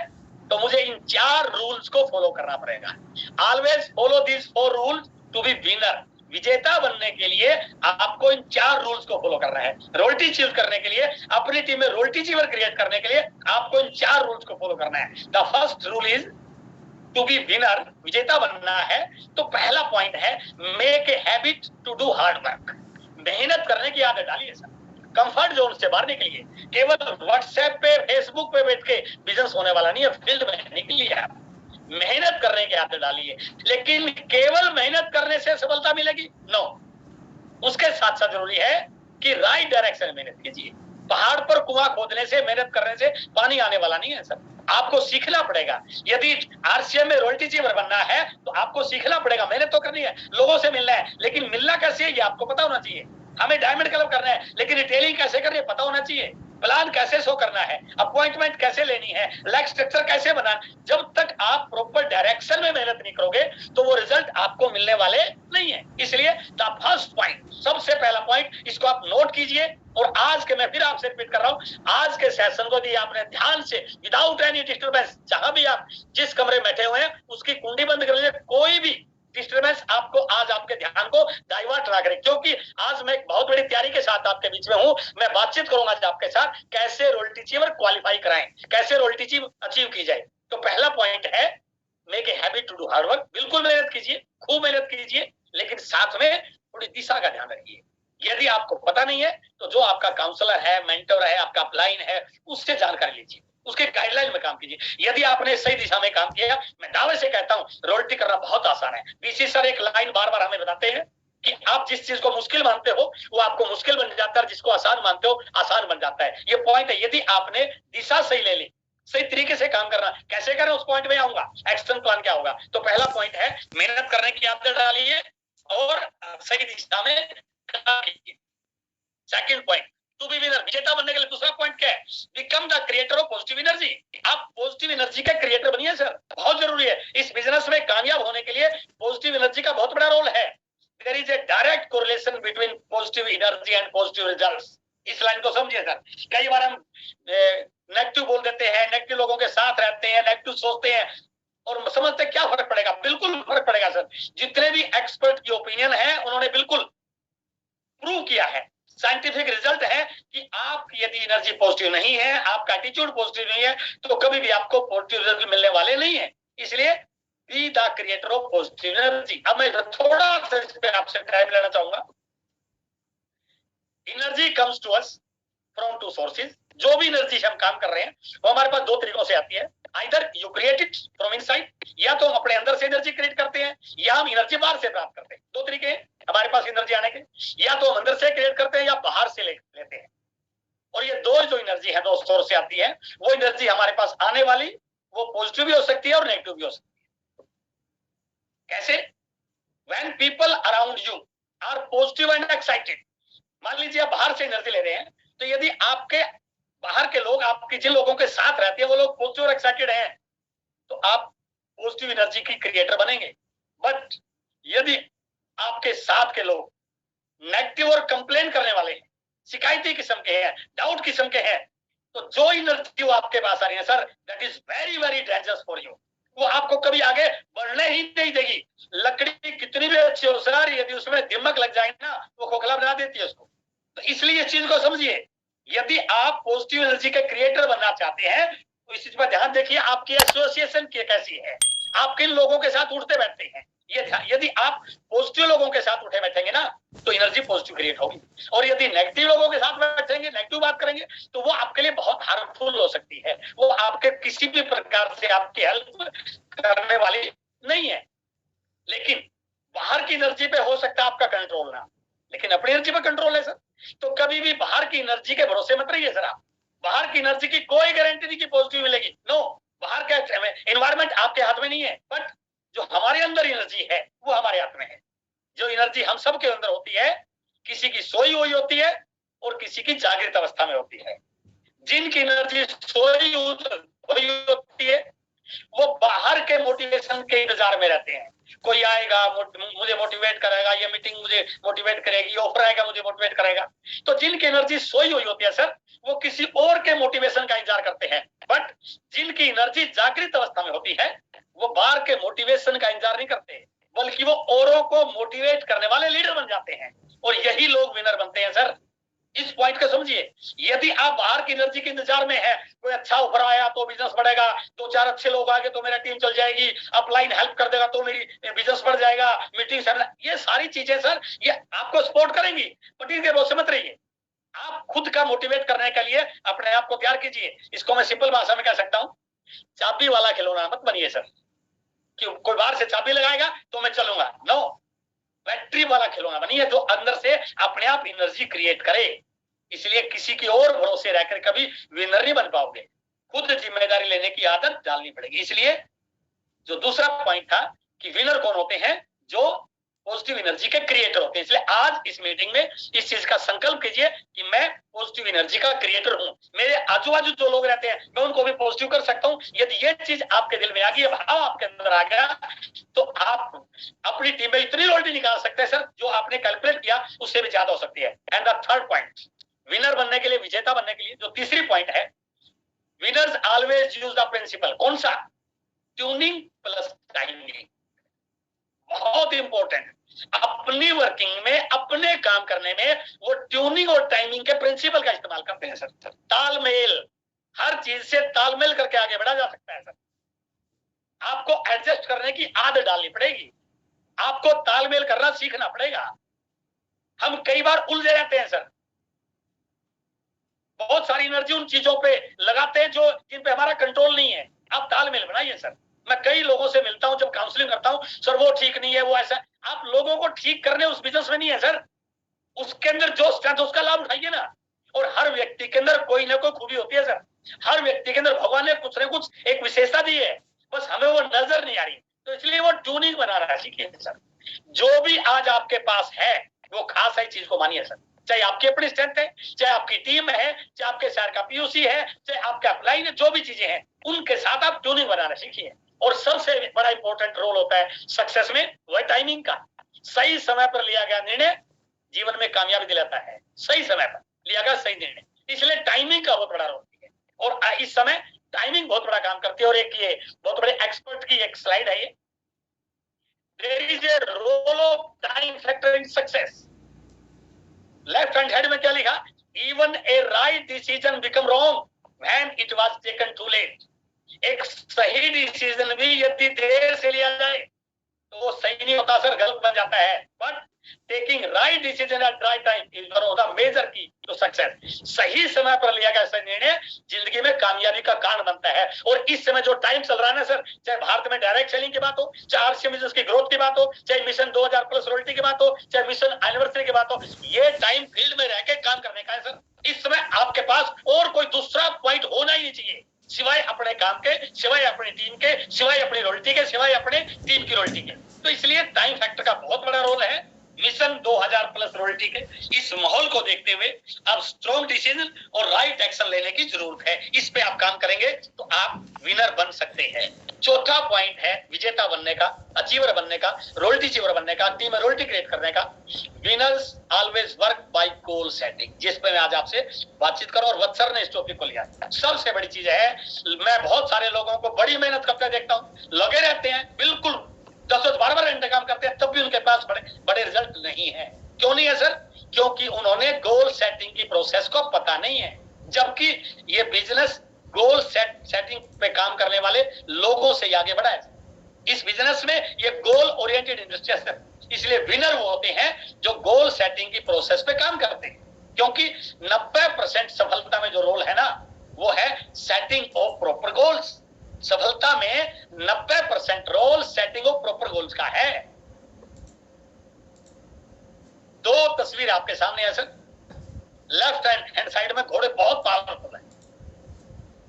तो मुझे इन 4 रूल्स को फॉलो करना पड़ेगा। Always follow this 4 rules to be winner. विजेता बनने के लिए आपको इन 4 रूल्स को फॉलो करना है। रॉयल्टी अचीव करने के लिए, अपनी टीम में रॉयल्टी अचीवर क्रिएट करने के लिए आपको इन 4 रूल्स को फॉलो करना है। The first rule is to be winner. विजेता बनना है तो पहला पॉइंट है, make a habit to do hard work. मेहनत करने की आदत डालिए सर। कंफर्ट जोन से बाहर निकलिए। केवल व्हाट्सएप पे, फेसबुक पे बैठ के बिजनेस होने वाला नहीं है, फील्ड में निकलिए आप, मेहनत करने की आदत डालिए। लेकिन केवल मेहनत करने से सफलता मिलेगी? नो। उसके साथ साथ जरूरी है कि राइट डायरेक्शन में मेहनत कीजिए। पहाड़ पर कुआं खोदने से, मेहनत करने से पानी आने वाला नहीं है सर। आपको सीखना पड़ेगा। यदि आरसीएम में रॉयल्टी अचीवर बनना है तो आपको सीखना पड़ेगा, मेहनत तो करनी है, लोगों से मिलना है, लेकिन मिलना कैसे है ये आपको पता होना चाहिए। हमें डायमंड क्लब करना है, लेकिन रिटेलिंग कैसे करनी है पता होना चाहिए। प्लान कैसे शो करना है, अपॉइंटमेंट कैसे लेनी है, लाइक स्ट्रक्चर कैसे बनाना। जब तक आप प्रॉपर डायरेक्शन में मेहनत नहीं करोगे तो वो रिजल्ट आपको मिलने वाले नहीं है। इसलिए द फर्स्ट पॉइंट, सबसे पहला पॉइंट, इसको आप नोट कीजिए। और आज के, मैं फिर आपसे रिपीट कर रहा हूं, आज के सेशन को भी आपने ध्यान से, विदाउट एनी डिस्टर्बेंस, जहां भी आप जिस कमरे में बैठे हुए हैं उसकी कुंडी बंद कर लीजिए। कोई भी डिस्टर्बेंस आपको आज आपके ध्यान को डाइवर्ट ना करे, क्योंकि आज मैं एक बहुत बड़ी तैयारी के साथ आपके बीच में हूं। मैं बातचीत करूंगा आज आपके साथ कैसे रोल टीचिंग क्वालिफाई कराएं, कैसे रोल टीचिंग अचीव की जाए। तो पहला पॉइंट है make a habit to do hard work. बिल्कुल मेहनत कीजिए, खूब मेहनत कीजिए, लेकिन साथ में थोड़ी दिशा का ध्यान रखिए। यदि आपको पता नहीं है तो जो आपका काउंसलर है, मेंटर है, आपका अपलाइन है, उससे जानकारी लीजिए, उसके गाइडलाइन में काम कीजिए। यदि आपने सही दिशा में काम किया, मैं दावे से कहता हूं रोयल्टी करना बहुत आसान है। बीसी सर एक लाइन बार बार हमें बताते हैं कि आप जिस चीज को मुश्किल मानते हो वो आपको मुश्किल बन जाता है, जिसको आसान मानते हो आसान बन जाता है। ये पॉइंट है। यदि आपने दिशा सही ले ली, सही तरीके से काम करना, कैसे करें उस पॉइंट में आऊंगा, एक्शन प्लान क्या होगा। तो पहला पॉइंट है मेहनत करने की आदत डालिए और सही दिशा में काम कीजिए। Second point to be winner, विजेता बनने के लिए दूसरा पॉइंट क्या है, become the creator of positive energy. आप पॉजिटिव एनर्जी का क्रिएटर बनिए सर, बहुत जरूरी है। इस बिजनेस में कामयाब होने के लिए पॉजिटिव एनर्जी का बहुत बड़ा रोल है। There is a direct correlation between positive energy and positive results. इस लाइन को समझिए सर। कई बार हम नेगेटिव बोल देते हैं, नेगेटिव लोगों के साथ रहते हैं, नेगेटिव सोचते हैं और समझते क्या फर्क पड़ेगा। बिल्कुल फर्क पड़ेगा सर। जितने भी एक्सपर्ट की ओपिनियन है उन्होंने बिल्कुल प्रूव किया है, साइंटिफिक रिजल्ट है कि आप यदि एनर्जी पॉजिटिव नहीं है, आपका एटीट्यूड पॉजिटिव नहीं है, तो कभी भी आपको पॉजिटिव रिजल्ट मिलने वाले नहीं है। इसलिए be the creator of positive energy. अब मैं थोड़ा सा इस पे आपसे टाइम लेना चाहूंगा। Energy comes to us from two sources. जो भी एनर्जी हम काम कर रहे हैं वो हमारे पास दो तरीकों से आती है। Either you create it from inside, या तो हम अपने अंदर से एनर्जी क्रिएट करते हैं, या हम एनर्जी बाहर से प्राप्त करते हैं। दो तरीके हैं हमारे पास एनर्जी आने के, या तो हम अंदर से क्रिएट करते हैं या बाहर से लेते हैं। और ये दो जो एनर्जी है, दो सोर्स से आती है, वो एनर्जी हमारे पास आने वाली वो पॉजिटिव भी हो सकती है और नेगेटिव भी हो सकती है। कैसे? When people around you are positive and excited. मान लीजिए आप बाहर से एनर्जी ले रहे हैं, तो यदि आपके बाहर के लोग, आपके जिन लोगों के साथ रहते हैं वो लोग पॉजिटिव और एक्साइटेड हैं, तो आप पॉजिटिव एनर्जी की क्रिएटर बनेंगे। बट यदि आपके साथ के लोग नेगेटिव और कंप्लेन करने वाले हैं, शिकायती किस्म के हैं, डाउट किस्म के हैं, तो जो एनर्जी वो आपके पास आ रही है sir, that is very very dangerous for you. वो आपको कभी आगे बढ़ने ही नहीं देगी। लकड़ी कितनी भी अच्छी हो सर, यदि उसमें दिमक लग जाए ना, वो खोखला बना देती है उसको। तो इसलिए इस चीज को समझिए, यदि आप पॉजिटिव एनर्जी के क्रिएटर बनना चाहते हैं तो इस चीज पर ध्यान देखिए, आपकी एसोसिएशन कैसी है, आप किन लोगों के साथ उठते बैठते हैं। ये यदि आप पॉजिटिव लोगों के साथ उठे बैठेंगे ना, तो एनर्जी पॉजिटिव क्रिएट होगी। और यदि नेगेटिव लोगों के साथ बैठेंगे, नेगेटिव बात करेंगे, तो वो आपके लिए बहुत हार्मफुल हो सकती है। वो आपके किसी भी प्रकार से आपकी हेल्प करने वाली नहीं है। लेकिन बाहर की एनर्जी पे हो सकता है आपका कंट्रोल ना, लेकिन अपनी एनर्जी पे कंट्रोल है सर। तो कभी भी बाहर की एनर्जी के भरोसे मत रहिए सर। आप बाहर की एनर्जी की कोई गारंटी नहीं कि पॉजिटिव मिलेगी। नो, बाहर का एनवायरमेंट आपके हाथ में नहीं है, बट जो हमारे अंदर एनर्जी है वो हमारे हाथ में है। जो एनर्जी हम सब के अंदर होती है, किसी की सोई हुई होती है और किसी की जागृत अवस्था में होती है। जिनकी एनर्जी सोई हुई होती है वो बाहर के मोटिवेशन के इंतजार में रहते हैं। कोई आएगा मुझे मोटिवेट करेगा, ये मीटिंग मुझे मोटिवेट करेगी, ऑफर आएगा मुझे मोटिवेट करेगा। तो जिनकी एनर्जी सोई हुई होती है सर, वो किसी और के मोटिवेशन का इंतजार करते हैं। बट जिनकी एनर्जी जागृत अवस्था में होती है वो बाहर के मोटिवेशन का इंतजार नहीं करते, बल्कि वो औरों को मोटिवेट करने वाले लीडर बन जाते हैं। और यही लोग विनर बनते हैं सर। इस पॉइंट को समझिए। यदि आप बाहर की एनर्जी के इंतजार में है, कोई अच्छा ऑफर आया तो बिजनेस बढ़ेगा, दो चार अच्छे लोग आ गए तो मेरा टीम चल जाएगी, अपलाइन हेल्प कर देगा तो मेरी बिजनेस बढ़ जाएगा, मीटिंग सेमिनार, ये सारी चीजें सर ये आपको सपोर्ट करेंगी, बट इनके भरोसे मत रहिए। आप खुद का मोटिवेट करने के लिए अपने आप को तैयार कीजिए। इसको मैं सिंपल भाषा में कह सकता हूँ, चाबी वाला खिलौना मत बनिए सर कि कोई बाहर से चाबी लगाएगा तो मैं चलूंगा। नो, बैटरी वाला खिलौना बनिए जो अंदर से अपने आप एनर्जी क्रिएट करे। इसलिए किसी की और भरोसे रहकर कभी विनर नहीं बन पाओगे, खुद जिम्मेदारी लेने की आदत डालनी पड़ेगी। इसलिए जो दूसरा पॉइंट था कि विनर कौन होते हैं, जो पॉजिटिव एनर्जी के क्रिएटर होते हैं। इसलिए आज इस मीटिंग में इस चीज का संकल्प कीजिए कि मैं पॉजिटिव एनर्जी का क्रिएटर हूं। मेरे आजू बाजू जो लोग रहते हैं मैं उनको भी पॉजिटिव कर सकता हूं। यदि ये चीज आपके दिल में आ गई, भाव आपके अंदर आ गया, तो आप अपनी टीम में इतनी रोटी निकाल सकते हैं सर जो आपने कैलकुलेट किया उससे भी ज्यादा हो सकती है। And the third point, winner बनने के लिए, विजेता बनने के लिए जो तीसरी पॉइंट है, winners always use the principle. कौन सा? Tuning plus timing. बहुत इंपॉर्टेंट। अपनी वर्किंग में, अपने काम करने में वो ट्यूनिंग और टाइमिंग के प्रिंसिपल का इस्तेमाल करते हैं सर। तालमेल, हर चीज से तालमेल करके आगे बढ़ा जा सकता है सर। आपको एडजस्ट करने की आदत डालनी पड़ेगी, आपको तालमेल करना सीखना पड़ेगा। हम कई बार उलझे जाते हैं सर, बहुत सारी एनर्जी उन चीजों पे लगाते हैं जो जिन पे हमारा कंट्रोल नहीं है। आप तालमेल बनाइए सर। मैं कई लोगों से मिलता हूं, जब काउंसलिंग करता हूं, सर वो ठीक नहीं है, वो ऐसा। आप लोगों को ठीक करने उस बिजनेस में नहीं है सर, उसके अंदर जो स्ट्रेंथ उसका लाभ उठाइए ना। और हर व्यक्ति के अंदर कोई ना कोई खूबी होती है सर, हर व्यक्ति के अंदर भगवान ने कुछ ना कुछ एक विशेषता दी है, बस हमें वो नजर नहीं आ रही। तो इसलिए वो ट्यूनिंग बना रहा है, सीखिए सर। जो भी आज आपके पास है वो खास है चीज को मानिए सर। चाहे आपकी अपनी स्ट्रेंथ है, चाहे आपकी टीम है, चाहे आपके शहर का पीयूसी है, चाहे आपका अपलाइन है, जो भी चीजें हैं उनके साथ आप ट्यूनिंग बनाना सीखिए। और सबसे बड़ा इंपॉर्टेंट रोल होता है सक्सेस में, वह टाइमिंग का। सही समय पर लिया गया निर्णय जीवन में कामयाबी दिलाता है। सही समय पर लिया गया सही निर्णय, इसलिए टाइमिंग का बहुत बड़ा रोल है। और इस समय टाइमिंग बहुत बड़ा काम करती है। और एक ये बहुत बड़े एक्सपर्ट की एक स्लाइड है, ये there is a role of time factor in success. Left hand side में क्या लिखा, even a right decision become wrong when it was taken too late. एक सही डिसीजन भी यदि देर से लिया जाए तो वो सही नहीं होता सर, गलत बन जाता है। But taking right decision at right time is one of the major key to success. सही समय पर लिया गया सही निर्णय जिंदगी में कामयाबी का कारण बनता है। और इस समय जो टाइम चल रहा है ना सर, चाहे भारत में डायरेक्ट सेलिंग की बात हो, चाहे आरसीएम बिजनेस की ग्रोथ की बात हो, चाहे मिशन 2000 प्लस रॉयल्टी की बात हो, चाहे मिशन एनिवर्सरी की बात हो, ये टाइम फील्ड में रह के काम करने का है सर। इस समय आपके पास और कोई दूसरा पॉइंट होना ही नहीं चाहिए सिवाय अपने काम के, सिवाय अपनी टीम के, सिवाय अपनी रॉयल्टी के, सिवाय अपने टीम की रॉयल्टी के। तो इसलिए टाइम फैक्टर का बहुत बड़ा रोल है मिशन 2000 प्लस रॉयल्टी के। इस माहौल को देखते हुए अब स्ट्रॉन्ग डिसीजन और राइट एक्शन लेने की जरूरत है। इस पे आप काम करेंगे तो आप विनर बन सकते हैं। चौथा पॉइंट है विजेता बनने का, अचीवर बनने का, रॉयल्टी अचीवर बनने का, टीम में रॉयल्टी क्रिएट करने का। Winners always work by goal setting, जिस पे मैं आज आपसे बातचीत करूं। और वत्सर ने इस टॉपिक को लिया। सबसे बड़ी चीज है, मैं बहुत सारे लोगों को बड़ी मेहनत करते देखता हूं, लगे रहते हैं, बिल्कुल 10-12 घंटे काम करते हैं, तब भी उनके पास बड़े रिजल्ट नहीं है। क्यों नहीं है सर? क्योंकि उन्होंने गोल सेटिंग की प्रोसेस को पता नहीं है। जबकि ये बिजनेस गोल सेटिंग पे काम करने वाले लोगों से आगे बढ़ा है। इस बिजनेस में ये गोल ओरिएंटेड इंडस्ट्री है, इसलिए विनर वो होते हैं जो गोल सेटिंग की प्रोसेस पे काम करते हैं। क्योंकि 90% सफलता में जो रोल है ना, वो है सेटिंग ऑफ प्रॉपर गोल्स। सफलता में 90% role setting of proper goals का है। दो तस्वीर आपके सामने है सर। लेफ्ट हैंड साइड में घोड़े बहुत पावरफुल है,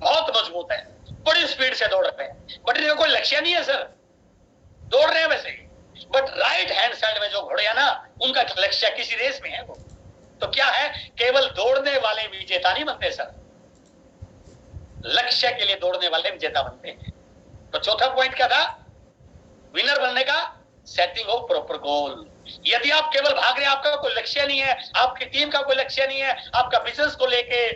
बहुत मजबूत है, बड़ी स्पीड से दौड़ रहे हैं, बट इनका कोई लक्ष्य नहीं है सर, दौड़ रहे हैं वैसे ही। बट राइट हैंड साइड में जो घोड़े हैं ना, उनका लक्ष्य किसी रेस में है। वो तो क्या है, केवल दौड़ने वाले विजेता नहीं बनते सर, लक्ष्य के लिए दौड़ने वाले विजेता बनते हैं। तो चौथा पॉइंट क्या था विनर बनने का, सेटिंग ऑफ प्रॉपर गोल। यदि आप केवल भाग रहे हैं, आपका कोई लक्ष्य नहीं है, आपकी टीम का कोई लक्ष्य नहीं है, आपका बिजनेस को लेके,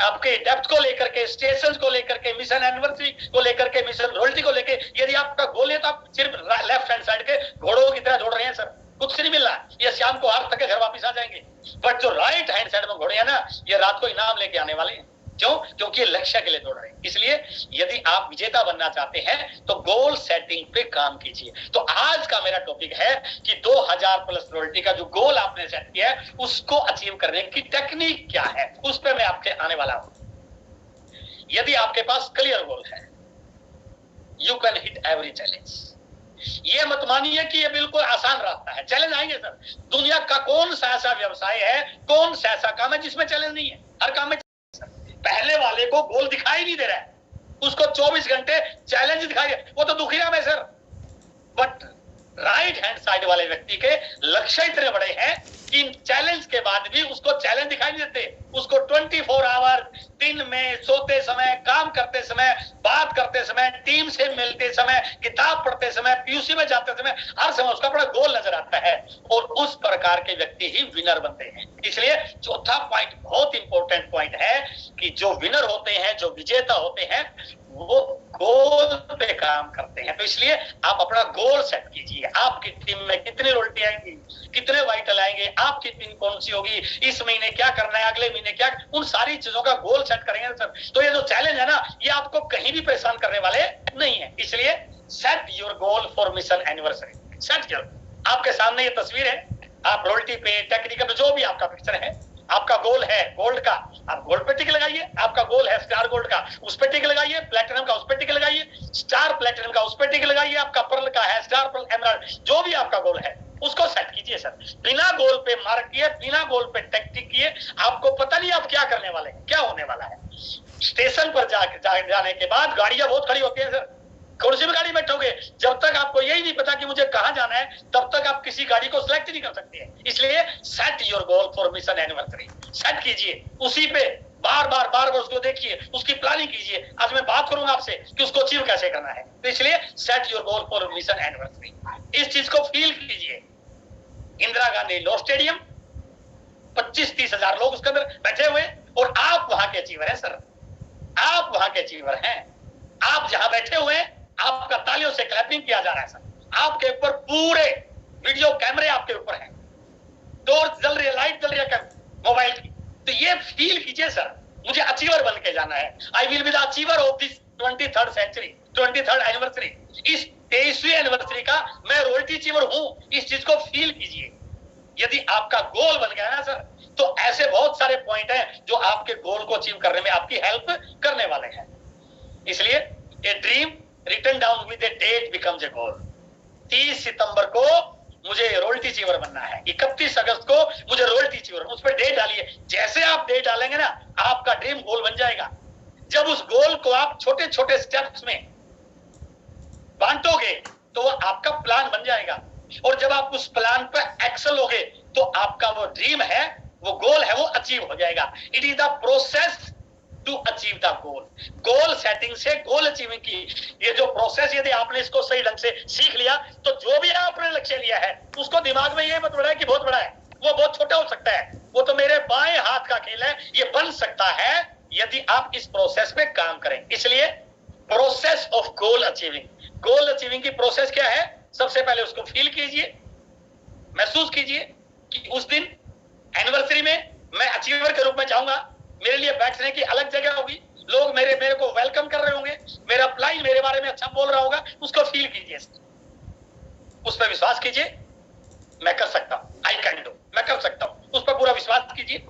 आपके डेप्थ को लेकर के, स्टेशन को लेकर के, मिशन एनिवर्सरी को लेकर के, मिशन रॉयल्टी को लेके यदि आपका गोल है, तो आप सिर्फ लेफ्ट हैंड साइड के घोड़ों की तरह दौड़ रहे हैं सर, कुछ नहीं मिल रहा। ये शाम को हार थके घर वापस आ जाएंगे। बट जो राइट हैंड साइड में घोड़े हैं ना, ये रात को इनाम लेके आने वाले हैं। क्यों? क्योंकि ये लक्ष्य के लिए दौड़ रहे हैं। इसलिए यदि आप विजेता बनना चाहते हैं तो गोल सेटिंग पे काम कीजिए। तो आज का मेरा टॉपिक है कि 2000 प्लस रॉयल्टी का जो गोल आपने सेट किया है, उसको अचीव करने की टेक्निक क्या है, उस पर मैं आपके आने वाला हूं। यदि आपके पास क्लियर गोल है, you can hit every challenge. ये मत मानिए कि ये बिल्कुल आसान रास्ता है, चैलेंज आएंगे सर। दुनिया का कौन सा ऐसा व्यवसाय है, कौन सा ऐसा काम है जिसमें चैलेंज नहीं है? हर काम में। पहले वाले को गोल दिखाई नहीं दे रहा है, उसको 24 घंटे चैलेंज दिखाई दे, वो तो दुखिया में sir. But right hand side वाले व्यक्ति के लक्ष्य इतने बड़े हैं कि चैलेंज के बाद भी उसको चैलेंज दिखाई नहीं देते। उसको 24 आवर, दिन में सोते समय, काम करते समय, बात करते समय, टीम से मिलते समय, किताब पढ़ते समय, पीयूसी में जाते समय, हर समय उसका बड़ा गोल नजर आता है। और उस प्रकार के व्यक्ति ही विनर बनते हैं। इसलिए चौथा पॉइंट बहुत इंपॉर्टेंट पॉइंट है कि जो विनर होते हैं, जो विजेता होते हैं, वो गोल पे काम करते हैं। तो इसलिए आप अपना गोल सेट कीजिए, आपकी टीम में कितनी रोल्टी आएंगी, कितने वाइटल आएंगे, आपकी टीम कौन सी होगी, इस महीने क्या करना है, अगले महीने क्या, उन सारी चीजों का गोल सेट करेंगे सर, तो ये जो चैलेंज है ना, ये आपको कहीं भी परेशान करने वाले नहीं है। इसलिए set your goal for mission anniversary, set your, आपके सामने ये तस्वीर है, आप रोल्टी पे, टेक्निकल पे, जो भी आपका पिक्चर है, आपका गोल है गोल्ड का, आप गोल्ड पे टिक लगाइए, आपका गोल है स्टार गोल्ड का, उस पे टिक लगाइए, प्लेटिनम का उस पे टिक लगाइए, स्टार प्लेटिनम का उस पे टिक लगाइए, आपका पर्ल का है, स्टार पर्ल, एमराल्ड, जो भी आपका गोल है उसको सेट कीजिए सर। बिना गोल पे मार्क किए, बिना गोल पे टिक किए, आपको पता नहीं आप क्या करने वाले हैं, क्या होने वाला है। स्टेशन पर जाने के बाद गाड़ियां बहुत खड़ी होती है सर, कौन सी भी गाड़ी बैठोगे, जब तक आपको यही नहीं पता कि मुझे कहां जाना है, तब तक आप किसी गाड़ी को सिलेक्ट नहीं कर सकते हैं। इसलिए set your goal for mission anniversary, set कीजिए, उसी पे बार बार उसको देखिए, उसकी प्लानिंग कीजिए। आज मैं बात करूंगा आपसे कि उसको अचीव कैसे करना है। तो इसलिए set your goal for mission anniversary, इस चीज को फील कीजिए। इंदिरा गांधी इंडोर स्टेडियम, 25-30 हजार लोग उसके अंदर बैठे हुए, और आप वहां के अचीवर हैं सर, आप वहां के अचीवर हैं। आप जहां बैठे हुए हैं, आपका तालियों से क्लैपिंग किया जा रहा है सर, आपके ऊपर पूरे वीडियो कैमरे आपके ऊपर हैं, डोर जल रही है, लाइट जल रही है मोबाइल की। तो ये फील कीजिए सर, मुझे अचीवर बन के जाना है। I will be the achiever of this 23rd century, 23rd anniversary. इस 23वीं एनिवर्सरी का मैं रोल्टी अचीवर हूं, इस चीज को फील कीजिए। यदि आपका गोल बन गया ना सर, तो ऐसे बहुत सारे पॉइंट हैं जो आपके गोल को अचीव करने में आपकी हेल्प करने वाले हैं। इसलिए a dream written down with a date becomes a goal. 30 सितंबर को मुझे रोल्टी अचीवर बनना है, 31 अगस्त को मुझे रोल्टी अचीवर, उस पर डेट डालिए। जैसे आप डेट डालेंगे ना, आपका ड्रीम गोल बन जाएगा। जब उस गोल को आप छोटे छोटे स्टेप्स में बांटोगे, तो वो आपका प्लान बन जाएगा, और जब आप उस प्लान पर एक्सेल होगे, तो आपका वो ड्रीम है, वो गोल है, वो अचीव हो जाएगा। It is the process to achieve the goal. Goal setting से गोल अचीविंग की ये जो प्रोसेस, यदि आपने इसको सही ढंग से सीख लिया, तो जो भी आपने लक्ष्य लिया है, उसको दिमाग में ये मत बढ़ाए कि बहुत बड़ा है, वो बहुत छोटा हो सकता है, वो तो मेरे बाएं हाथ का खेल है, ये बन सकता है यदि आप इस प्रोसेस में काम करें। इसलिए process of goal achieving, goal achieving की प्रोसेस क्या है, सबसे पहले उसको फील कीजिए, महसूस कीजिए कि उस दिन एनिवर्सरी में मैं अचीवर के रूप में जाऊंगा, मेरे लिए बैठने की अलग जगह होगी, लोग मेरे को वेलकम कर रहे होंगे, मेरा अप्लाई मेरे बारे में अच्छा बोल रहा होगा, उसको फील कीजिए, उस पर विश्वास कीजिए, मैं कर सकता हूं, आई कैन डू, मैं कर सकता हूं, उस पर पूरा विश्वास कीजिए।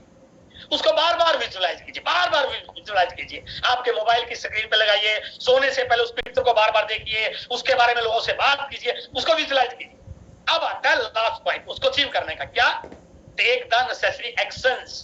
उसको बार बार विजुअलाइज कीजिए, बार बार विजुअलाइज कीजिए, आपके मोबाइल की स्क्रीन पे लगाइए, सोने से पहले उस पिक्चर को बार बार देखिए, उसके बारे में लोगों से बात कीजिए, उसको विजुअलाइज कीजिए। अब आता है लास्ट पॉइंट, उसको अचीव करने का, क्या, टेक द नेसेसरी एक्शंस।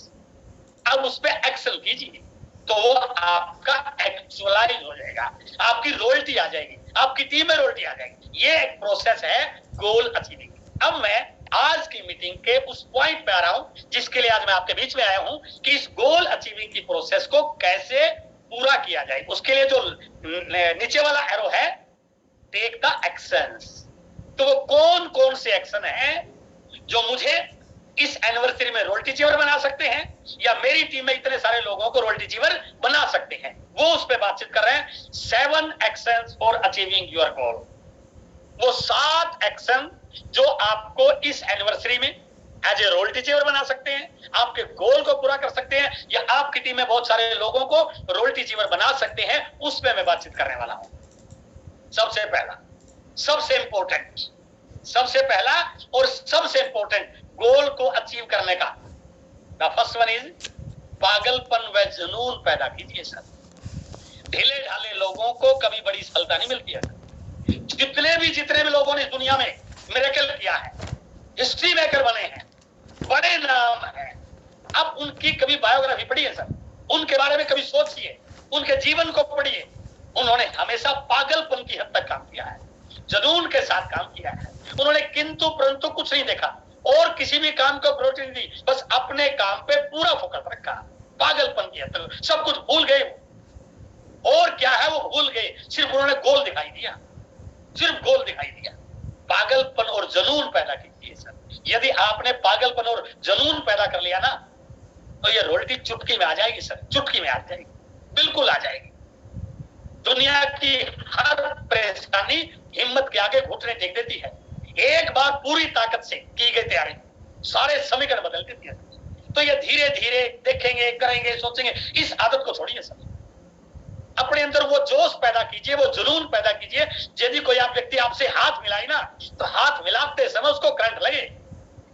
अब उस पर एक्शन कीजिए, तो वो आपका एक्चुअलाइज हो जाएगा, आपकी रोयल्टी आ जाएगी, आपकी टीम में रोयल्टी आ जाएगी। ये एक प्रोसेस है गोल अचीविंग। अब मैं आज की मीटिंग के उस पॉइंट पे आ रहा हूं जिसके लिए आज मैं आपके बीच में आया हूं, कि इस गोल अचीविंग की प्रोसेस को कैसे पूरा किया जाए। उसके लिए जो नीचे वाला एरो है, टेक द एक्शंस, तो वो कौन कौन से एक्शन है जो मुझे इस एनिवर्सरी में रोल्टी अचीवर बना सकते हैं, या मेरी टीम में इतने सारे लोगों को रोल्टी अचीवर बना सकते हैं, वो उस पर बातचीत कर रहे हैं। 7 actions for achieving your goal, वो 7 एक्शन जो आपको इस एनिवर्सरी में एज ए रोल्टी अचीवर बना सकते हैं, आपके गोल को पूरा कर सकते हैं, या आपकी टीम में बहुत सारे लोगों को रोल्टी अचीवर बना सकते हैं, उस पर मैं बातचीत करने वाला हूं। सबसे पहला, सबसे इंपॉर्टेंट, सबसे पहला और सबसे इंपॉर्टेंट गोल को अचीव करने का, द फर्स्ट वन इज पागलपन व जुनून पैदा कीजिए सर। ढीले ढाले लोगों को कभी बड़ी सफलता नहीं मिलती है। जितने भी लोगों ने इस दुनिया में मिरेकल किया है, हिस्ट्री मेकर बने हैं, बड़े नाम हैं, अब उनकी कभी बायोग्राफी पढ़ी है सर, उनके बारे में कभी सोचिए, उनके जीवन को पढ़िए। उन्होंने हमेशा पागलपन की हद तक काम किया है, जुनून के साथ काम किया है, उन्होंने किंतु परंतु कुछ नहीं देखा और किसी भी काम को प्रायोरिटी नहीं दी, बस अपने काम पे पूरा फोकस रखा। पागलपन की हद तक सब कुछ भूल गए, और क्या है वो भूल गए, सिर्फ उन्होंने गोल दिखाई दिया, सिर्फ गोल दिखाई दिया। पागलपन और जुनून पैदा कीजिए सर। यदि आपने पागलपन और जुनून पैदा कर लिया ना, तो ये रोल्टी चुटकी में आ जाएगी सर, चुटकी में आ जाएगी, बिल्कुल आ जाएगी। दुनिया की हर परेशानी हिम्मत के आगे घुटने टेक देती है। एक बार पूरी ताकत से की गई तैयारी सारे समीकरण बदल देती है। तो ये धीरे धीरे देखेंगे, करेंगे, सोचेंगे, इस आदत को छोड़िए सर। अपने अंदर वो जोश पैदा कीजिए, वो जुनून पैदा कीजिए। यदि कोई आप व्यक्ति आपसे हाथ मिलाए ना, तो हाथ मिलाते समय उसको करंट लगे।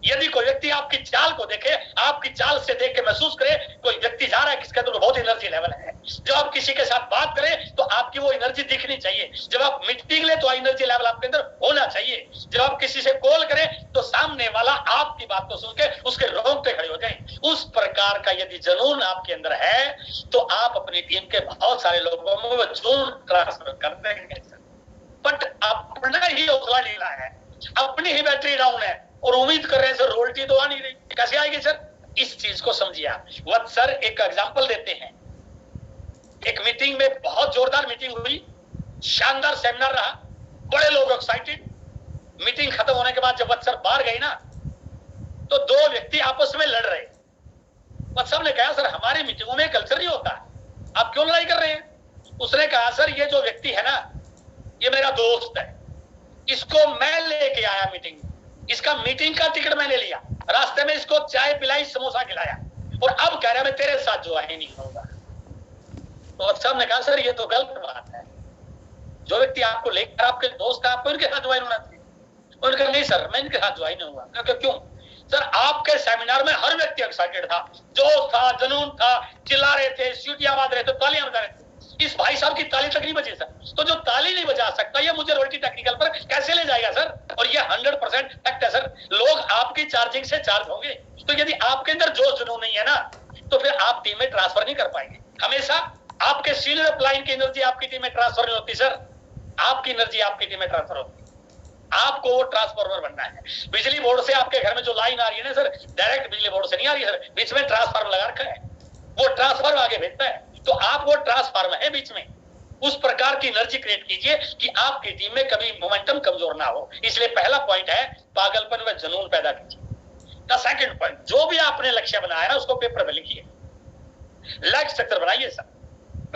यदि कोई व्यक्ति आपकी चाल को देखे, आपकी चाल से देख के महसूस करे कोई व्यक्ति जा रहा है किसके अंदर बहुत एनर्जी लेवल है। जब आप किसी के साथ बात करें तो आपकी वो एनर्जी दिखनी चाहिए। जब आप मीटिंग ले तो एनर्जी लेवल आपके अंदर होना चाहिए। जब आप किसी से कॉल करें तो सामने वाला आपकी बात को सुन के उसके रोंगटे खड़े हो जाए। उस प्रकार का यदि जुनून आपके अंदर है तो आप अपनी टीम के बहुत सारे लोगों में वो जुनून ट्रांसफर कर देंगे। बट अपना ही हौसला ढीला है, अपनी ही बैटरी डाउन है और उम्मीद कर रहे हैं सर रोयल्टी तो आ नहीं रही, कैसे आएगी सर? इस चीज को समझिए आप। वत्स सर एक एग्जांपल देते हैं। एक मीटिंग में बहुत जोरदार मीटिंग हुई, शानदार सेमिनार रहा, बड़े लोग एक्साइटेड। मीटिंग खत्म होने के बाद जब वत्स सर बाहर गए ना, तो दो व्यक्ति आपस में लड़ रहे। वत्स सर ने कहा सर हमारी मीटिंगों में कल्चर नहीं होता, आप क्यों लड़ाई कर रहे हैं? उसने कहा सर ये जो व्यक्ति है ना, ये मेरा दोस्त है, इसको मैं लेके आया मीटिंग में, इसका मीटिंग का टिकट मैंने लिया, रास्ते में इसको चाय पिलाई, समोसा खिलाया, और अब कह रहा मैं तेरे साथ जो है नहीं होगा। तो साहब ने कहा सर ये तो गलत बात है। जो व्यक्ति आपको लेकर आपके दोस्त है, आपको इनके साथ ज्वाइन होना चाहिए। उन्होंने कहा नहीं सर मैं इनके साथ ज्वाइन नहीं हुआ। क्यों? सर आपके सेमिनार में हर व्यक्ति एक्साइटेड था, जोश था, जुनून था, चिल्ला रहे थे, सीटियां बाज रहे थे, तालियां बजा रहे थे। इस भाई साहब की ताली तक नहीं बजी सर। तो जो ताली नहीं बजा सकता ये मुझे रोटी टेक्निकल पर कैसे ले जाएगा सर? और ये 100% फैक्ट है सर। लोग आपकी चार्जिंग से चार्ज होंगे। तो यदि आपके अंदर जोश जुनून नहीं है ना, तो फिर आप टीम में ट्रांसफर नहीं कर पाएंगे। हमेशा आपके सीनियर अपलाइन की एनर्जी आपकी टीम में ट्रांसफर नहीं होती सर, आपकी एनर्जी आपकी टीम में ट्रांसफर होती है। आपको वो ट्रांसफार्मर बनना है। बिजली बोर्ड से आपके घर में जो लाइन आ रही है ना सर, डायरेक्ट बिजली बोर्ड से नहीं आ रही सर, बीच में ट्रांसफार्मर लगा रखा है, वो ट्रांसफार्मर आगे भेजता है। तो आप वो ट्रांसफार्मर है बीच में। उस प्रकार की एनर्जी क्रिएट कीजिए कि आपकी टीम में कभी मोमेंटम कमजोर ना हो। इसलिए पहला पॉइंट है पागलपन व जुनून पैदा कीजिए। द सेकंड पॉइंट, जो भी आपने लक्ष्य बनाया ना उसको पेपर पे लिखिए, लैग स्ट्रक्चर बनाइए sir.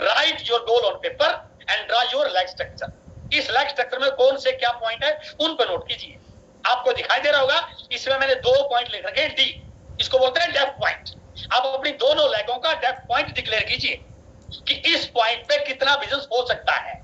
Right your goal on paper and draw your lag structure. इस लैग स्ट्रक्चर में कौन से क्या पॉइंट है उन पर नोट कीजिए। आपको दिखाई दे रहा होगा इसमें मैंने 2 पॉइंट लिख रखे हैं, डी, इसको बोलते हैं डेप्थ पॉइंट। आप अपनी दोनों लैगों का डेप्थ पॉइंट डिक्लेयर कीजिए कि इस पॉइंट पे कितना बिजनेस हो सकता है।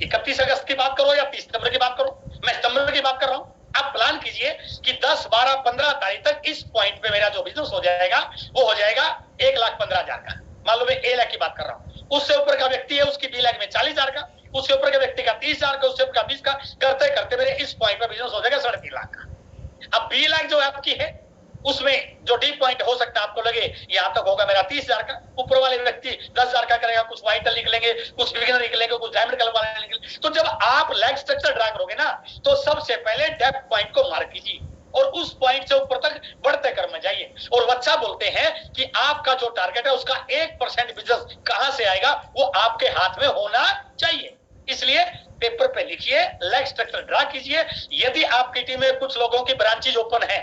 31 अगस्त की बात करो या 30 सितंबर की बात करो, मैं सितंबर की बात कर रहा हूं। आप प्लान कीजिए कि 10, 12, 15 तारीख तक इस पॉइंट पे मेरा जो बिजनेस हो जाएगा वो हो जाएगा 1,15,000 का। मान लो मैं A लाख की बात कर रहा हूं, उससे ऊपर का व्यक्ति है उसकी B लाख में 40,000 का, उससे ऊपर के व्यक्ति का 30,000 का, उससे ऊपर का 20 का, करते करते मेरे इस पॉइंट पे बिजनेस हो जाएगा 3.5 लाख का। अब B लाख जो आपकी है उसमें जो डी पॉइंट हो सकता है आपको लगे यहां तक होगा मेरा 30,000 का, ऊपर वाले व्यक्ति 10,000 का करेगा, कुछ वाइटल निकलेंगे, कुछ बिगिनर निकलेंगे, कुछ डायमंड कलर वाले निकलेंगे। तो जब आप लैग स्ट्रक्चर ड्रा करोगे ना, तो सबसे पहले डेप्थ पॉइंट को मार्क कीजिए और उस पॉइंट से ऊपर तक बढ़ते क्रम में जाइए। और बच्चा बोलते हैं कि आपका जो टारगेट है उसका 1% बिजनेस कहां से आएगा वो आपके हाथ में होना चाहिए। इसलिए पेपर पे लिखिए, लैग स्ट्रक्चर ड्रा कीजिए। यदि आपकी टीम में कुछ लोगों की ब्रांचेज ओपन है,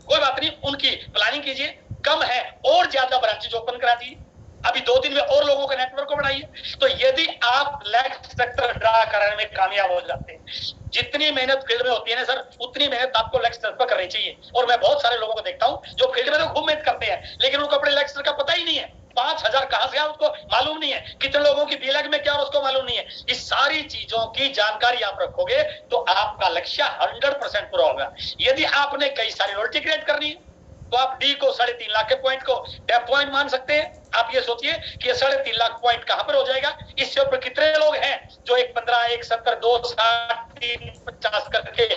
कोई बात नहीं, उनकी प्लानिंग कीजिए। कम है और ज्यादा ब्रांचेज ओपन करा दीजिए, अभी 2 दिन में और लोगों के नेटवर्क को बढ़ाइए। तो यदि आप लैग स्ट्रक्चर ड्रा कराने में कामयाब हो जाते हैं, जितनी मेहनत फील्ड में होती है ना सर, उतनी मेहनत आपको लैग स्ट्रक्चर पर करनी चाहिए। और मैं बहुत सारे लोगों को देखता हूं जो फील्ड में तो खूब मेहनत करते हैं लेकिन उनको अपने लैग स्ट्रक्चर का पता ही नहीं है। 5,000 कहां से आया उसको मालूम नहीं है, कितने लोगों की B लाख में क्या उसको मालूम नहीं है। इस सारी चीजों की जानकारी आप रखोगे तो आपका लक्ष्य 100% पूरा होगा। यदि आपने कई सारी रॉयल्टी क्रिएट करनी है तो आप डी को 3.5 लाख के पॉइंट को डेप्थ पॉइंट मान सकते हैं। आप ये सोचिए कि ये 3.5 लाख पॉइंट कहां पर हो जाएगा, इससे ऊपर कितने लोग हैं जो 1,15, 1,70, 2,60, 3,50 करके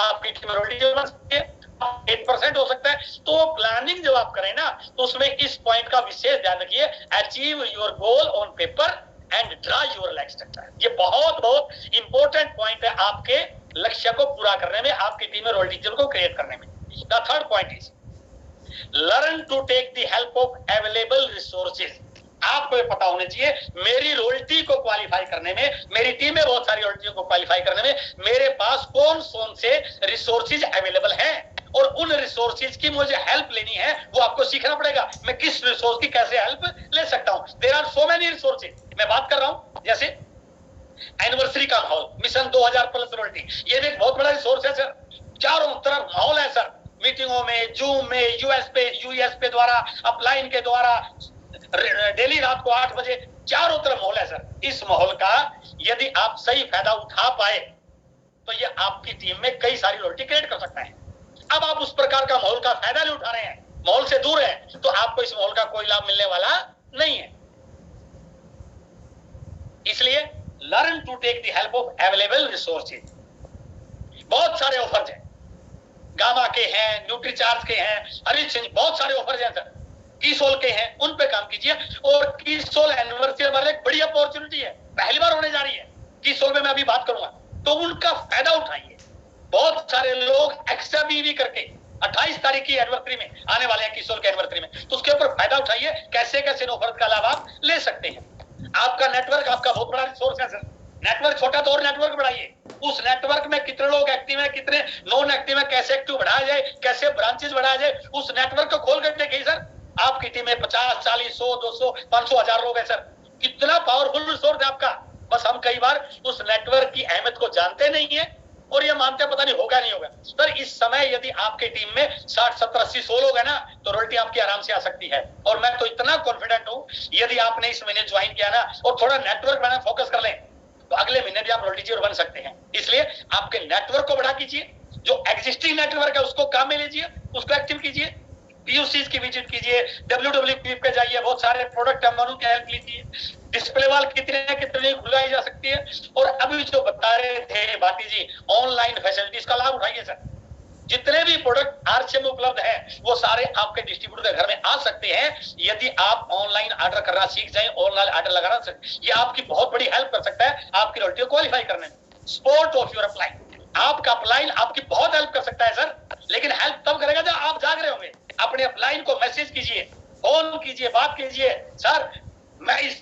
आपकी टीम रॉयल्टी बना सकती है। 8% हो सकता है। तो प्लानिंग जब आप करें ना तो उसमें इस पॉइंट का विशेष ध्यान रखिए, achieve your goal on paper and draw your lag structure. ये बहुत बहुत इंपॉर्टेंट पॉइंट है आपके लक्ष्य को पूरा करने में, आपकी टीम में रॉयल्टी को क्रिएट करने में। The third point is learn to take the help of available resources. आपको ये पता होना चाहिए मेरी रॉयल्टी को क्वालिफाई करने में, मेरी टीम में बहुत सारी रॉयल्टी को क्वालिफाई करने में मेरे पास कौन कौन से रिसोर्सेज अवेलेबल हैं और उन रिसोर्सेज की मुझे हेल्प लेनी है वो आपको सीखना पड़ेगा। मैं किस रिसोर्स की कैसे हेल्प ले सकता हूं। There are so many resources. मैं बात कर रहा हूं जैसे एनिवर्सरी का माहौल, मिशन 2000 प्लस रॉयल्टी, ये भी एक बहुत बड़ा रिसोर्स है सर। चारों तरफ माहौल है सर, मीटिंगों में, जूम में, यूएस पे द्वारा, अपलाइन के द्वारा, डेली रात को 8 बजे चारों तरफ माहौल है सर। इस माहौल का यदि आप सही फायदा उठा पाए तो ये आपकी टीम में कई सारी रॉयल्टी क्रिएट कर सकता है। अब आप उस प्रकार का माहौल का फायदा नहीं उठा रहे हैं, माहौल से दूर है, तो आपको इस माहौल का कोई लाभ मिलने वाला नहीं है। इसलिए learn to take the help of available resources. बहुत सारे ऑफर्स हैं, गामा के हैं, न्यूट्रीचार्ज के हैं, हरीश सिंह, बहुत सारे ऑफर्स हैं सर, कीसोल के हैं, उन पे काम कीजिए। और कीसोल एनिवर्सरी हमारे एक बड़ी अपॉर्चुनिटी है, पहली बार होने जा रही है कीसोल में, मैं अभी बात करूंगा, तो उनका फायदा उठाइए। बहुत सारे लोग एक्स्ट्रा बीवी करके 28 तारीख की एनिवर्सरी में आने वाले हैं, कीसोल के एनिवर्सरी में, तो उसके ऊपर फायदा उठाइए। कैसे कैसे ऑफर का लाभ आप ले सकते हैं। आपका नेटवर्क आपका बहुत बड़ा रिसोर्स है सर। नेटवर्क छोटा तो और नेटवर्क बढ़ाइए। उस नेटवर्क में कितने लोग एक्टिव है, कितने नॉन एक्टिव है, कैसे एक्टिव बढ़ाया जाए, कैसे ब्रांचेस बढ़ाया जाए, उस नेटवर्क को खोल कर देखिए सर। आपकी टीम में 50, 40, 100, 200, 500, 1000 लोग हैं सर। कितना पावरफुल रिसोर्स है आपका। बस हम कई बार उस नेटवर्क की अहमियत को जानते नहीं है और ये मानते पता नहीं होगा नहीं होगा। सर इस समय यदि आपके टीम में 60, 70, 80, 100 लोग है ना, तो रॉयल्टी आपकी आराम से आ सकती है। और मैं तो इतना कॉन्फिडेंट हूं, यदि आपने इस महीने ज्वाइन किया ना और थोड़ा नेटवर्क बनाना फोकस कर लें, तो अगले महीने भी आप रॉयल्टी जीरो बन सकते हैं। इसलिए आपके नेटवर्क को बढ़ा कीजिए, जो एग्जिस्टिंग नेटवर्क है उसको काम में लीजिए, उसको एक्टिव कीजिए, पीयूसीज की विजिट कीजिए, डब्ल्यूडब्ल्यूपी पे जाइए, बहुत सारे प्रोडक्ट एमओयू की हेल्प लीजिए, डिस्प्ले वाल कितने खुलाई जा सकती है। और अभी जो बता रहे थे भाटी जी, ऑनलाइन फैसिलिटीज का लाभ उठाइए सर। जितने भी प्रोडक्ट आरसीएम में उपलब्ध है वो सारे आपके डिस्ट्रीब्यूटर के घर में आ सकते हैं, यदि आप ऑनलाइन ऑर्डर करना सीख जाएं, ऑनलाइन ऑर्डर लगाना सीख, ये आपकी बहुत बड़ी हेल्प कर सकता है आपकी रॉयल्टी को क्वालिफाई करने में। सपोर्ट ऑफ योर अपलाइन, आपका अपलाइन आपकी बहुत हेल्प कर सकता है सर, लेकिन हेल्प तब करेगा जब आप जाग रहे होंगे। अपने अपलाइन को मैसेज कीजिए, फोन कीजिए, बात कीजिए, सर मैं इस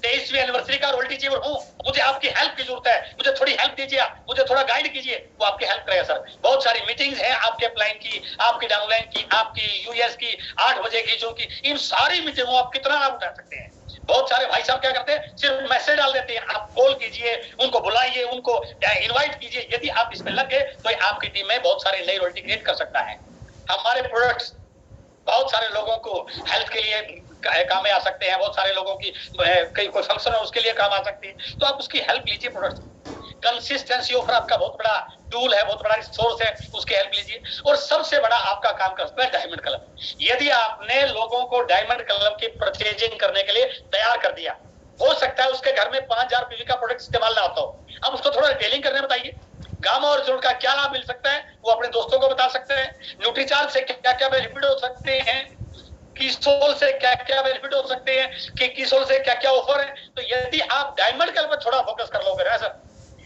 23वीं एनिवर्सरी का रॉयल्टी चीवर हूं, मुझे आपकी हेल्प की जरूरत है, मुझे थोड़ी हेल्प दीजिए, मुझे थोड़ा गाइड कीजिए, वो आपकी हेल्प करेगा सर। बहुत सारी मीटिंग्स हैं आपके अपलाइन की, आपकी डाउनलाइन की, आपकी यूएस की, 8 बजे की, जो की, इन सारी मीटिंगों आप कितना लाभ उठा सकते हैं। बहुत सारे भाई साहब क्या करते हैं, सिर्फ मैसेज डाल देते हैं। आप कॉल कीजिए, उनको बुलाइए, उनको इनवाइट कीजिए। यदि आप इसमें लग गए तो आपकी टीम में बहुत सारी नई रॉयल्टी क्रिएट कर सकता है। हमारे प्रोडक्ट्स बहुत सारे लोगों को हेल्थ के लिए काम में आ सकते हैं, बहुत सारे लोगों की कई कोई फंक्शन है उसके लिए काम आ सकती है, तो आप उसकी हेल्प लीजिए। प्रोडक्ट कंसिस्टेंसी ऑफर आपका बहुत बड़ा टूल है, बहुत बड़ा रिसोर्स है, उसकी हेल्प लीजिए। और सबसे बड़ा आपका काम कर सकता है डायमंड क्लब। यदि आपने लोगों को डायमंड क्लब की परचेजिंग करने के लिए तैयार कर दिया, हो सकता है उसके घर में 5000 पीवी का प्रोडक्ट इस्तेमाल ना होता हो, अब उसको थोड़ा डिटेलिंग करने बताइए। गामा और जोड़ का क्या लाभ मिल सकता है वो अपने दोस्तों को बता सकते हैं। न्यूट्रीचार्ज से क्या क्या बेनिफिट हो सकते हैं, कीसोल से क्या क्या बेनिफिट हो सकते हैं, कि कीसोल से क्या क्या ऑफर है। तो यदि आप डायमंड क्लब पर थोड़ा फोकस कर लोगे ना सर,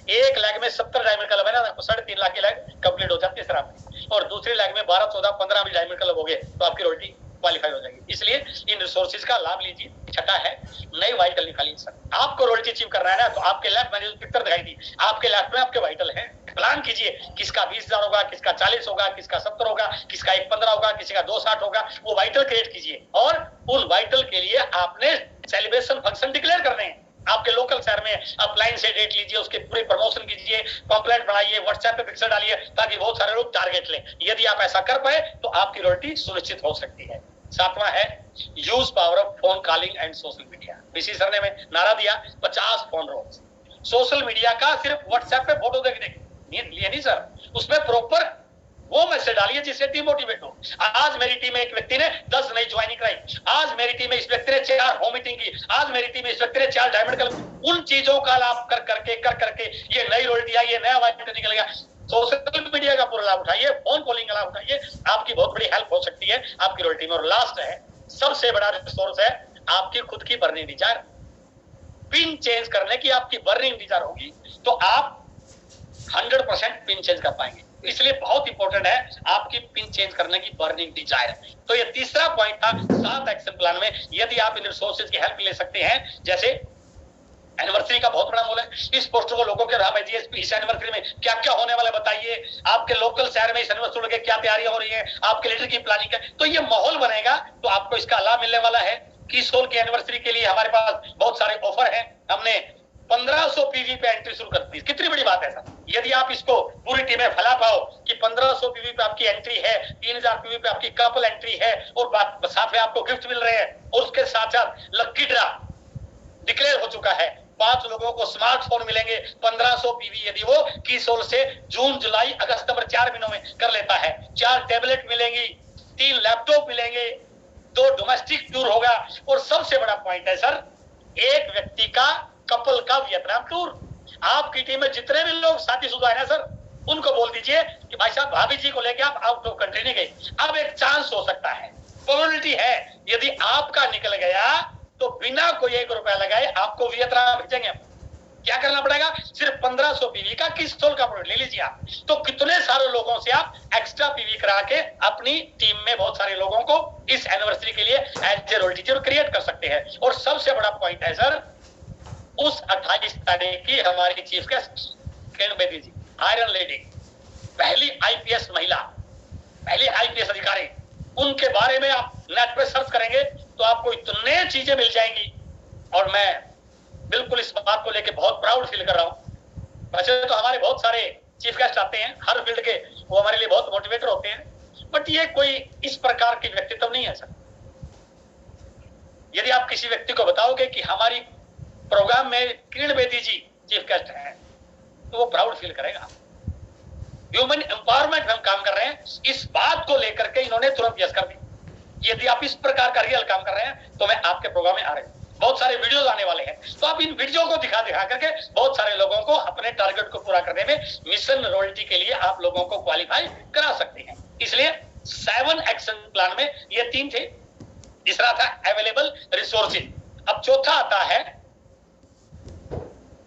एक लैग में 70 डायमंड क्लब है ना, 3.5 लाख की लैग कंप्लीट हो जाती है सर आपकी, और दूसरी लैग में 12, 14, 15 भी डायमंड क्लब हो गए तो आपकी रॉयल्टी क्वालिफाई हो जाएगी। इसलिए इन रिसोर्सेज का लाभ लीजिए। छठा है नई वाइटल निकालिए सर। आपको रॉयल्टी अचीव करना है ना, तो आपके लेफ्ट में जो पिक्चर दिखाई दी, आपके लेफ्ट में आपके वाइटल है। प्लान कीजिए, किसका 20,000 होगा, किसका 40 होगा, किसका 70 होगा, किसका 115 होगा, किसी का 260 होगा। वो वाइटल क्रिएट कीजिए और उन वाइटल के लिए आपने सेलिब्रेशन फंक्शन डिक्लेयर करने हैं। आपके लोकल शहर में अपलाइन से डेट लीजिए, उसके पूरी प्रमोशन कीजिए, पॉम्पलेट बनाइए, व्हाट्सएप पे पिक्चर डालिए, ताकि बहुत सारे लोग टारगेट लें। यदि आप ऐसा कर पाए तो आपकी रॉयल्टी सुनिश्चित हो सकती है। सातवां है use power of phone calling and social media. BC sir ने नारा दिया 50 फोन रोल्स। सोशल मीडिया का सिर्फ व्हाट्सएप पे फोटो देख नहीं सर, उसमें प्रॉपर वो मैसेज डालिए जिससे टीम मोटिवेट हो। आज मेरी टीम में एक व्यक्ति ने 10 नई ज्वाइनिंग कराई, आज मेरी टीम में इस व्यक्ति ने 4 होम मीटिंग की, आज मेरी टीम में इस व्यक्ति ने 4 डायमंड क्लब। उन चीजों का लाभ कर करके ये नई रॉयल्टी आई, ये नया वाइटल निकल गया। सोशल मीडिया का पूरा लाभ उठाइए, फोन कॉलिंग का लाभ उठाइए, आपकी बहुत बड़ी हेल्प हो सकती है आपकी रॉयल्टी में। और लास्ट है, सबसे बड़ा रिसोर्स है आपकी खुद की बर्निंग डिजायर। पिन चेंज करने की आपकी बर्निंग डिजायर होगी तो आप 100% पिन चेंज कर पाएंगे। इसलिए बहुत इंपॉर्टेंट है आपकी पिन चेंज करने की बर्निंग डिजायर। तो ये तीसरा पॉइंट था 7 एक्शन प्लान में। यदि आप इन रिसोर्सेज की हेल्प ले सकते हैं, जैसे एनिवर्सरी का बहुत बड़ा मोल है, इस पोस्टर को लोगों के इस एनिवर्सरी में क्या क्या होने वाला बताइए, आपके लोकल शहर में इस एनिवर्सरी के क्या तैयारियां हो रही है, आपके लीडर की प्लानिंग है, तो ये माहौल बनेगा तो आपको इसका लाभ मिलने वाला है। कीसोल की एनिवर्सरी के लिए हमारे पास बहुत सारे ऑफर हैं। हमने 1500 पीवी पे एंट्री शुरू कर दी। कितनी बड़ी बात है सर। यदि आप इसको पूरी टीम में फैला पाओ कि 1500 पीवी पे आपकी एंट्री है, 3000 पीवी पे आपकी कपल एंट्री है और साथ में आपको गिफ्ट मिल रहे हैं और उसके साथ साथ लक्की ड्रा डिक्लेयर हो चुका है। 5 लोगों को स्मार्टफोन मिलेंगे 1500 पीवी यदि वो कीसोल से जून जुलाई अगस्त नंबर 4 महीनों में कर लेता है। 4 टैबलेट मिलेंगी, 3 लैपटॉप मिलेंगे, 2 डोमेस्टिक टूर होगा और सबसे बड़ा पॉइंट है सर, एक व्यक्ति का कपल का वियतनाम टूर। आपकी टीम में जितने भी लोग शादीशुदा है ना सर, उनको बोल दीजिए कि भाई साहब भाभी जी को लेके आप आउट ऑफ कंट्री नहीं गए। अब एक चांस हो सकता है, प्रोबेबिलिटी है, यदि आपका निकल गया तो बिना कोई 1 रुपया लगाए आपको वियतनाम भेजेंगे। क्या करना पड़ेगा? सिर्फ 1500 पीवी का कीसोल का प्रोडक्ट ले लीजिए आप, तो कितने सारे लोगों से आप एक्स्ट्रा पीवी करा के अपनी टीम में बहुत सारे लोगों को इस एनिवर्सरी के लिए as a role teacher create कर सकते हैं। और सबसे बड़ा पॉइंट है सर, उस 28 तारीख की हमारी चीफ गेस्ट किरण बेदी जी, आयरन लेडी, पहली आईपीएस महिला, पहली आईपीएस अधिकारी, उनके बारे में आप नेट पे सर्च करेंगे तो आपको इतने चीजें मिल जाएंगी। और मैं बिल्कुल इस बात को लेके बहुत प्राउड फील कर रहा हूं। वैसे तो हमारे बहुत सारे चीफ गेस्ट आते हैं हर फील्ड के, वो हमारे लिए बहुत मोटिवेटर होते हैं, बट ये कोई इस प्रकार की व्यक्तित्व नहीं है सर। यदि आप किसी व्यक्ति को बताओगे कि हमारी प्रोग्राम में किरण बेदी जी चीफ गेस्ट हैं, तो वो प्राउड फील करेगा। ह्यूमन एम्पावरमेंट में हम काम कर रहे हैं, इस बात को लेकर के इन्होंने तुरंत यस कर दी। यदि आप इस प्रकार का रियल काम कर रहे हैं तो मैं आपके प्रोग्राम में आ रहे हैं, बहुत सारे वीडियोस आने वाले हैं, तो आप इन वीडियो को दिखा करके बहुत सारे लोगों को अपने टारगेट को पूरा करने में मिशन रॉयल्टी के लिए आप लोगों को क्वालिफाई करा सकते हैं। इसलिए 7 एक्शन प्लान में ये 3 थे। तीसरा था अवेलेबल रिसोर्सेज। अब चौथा आता है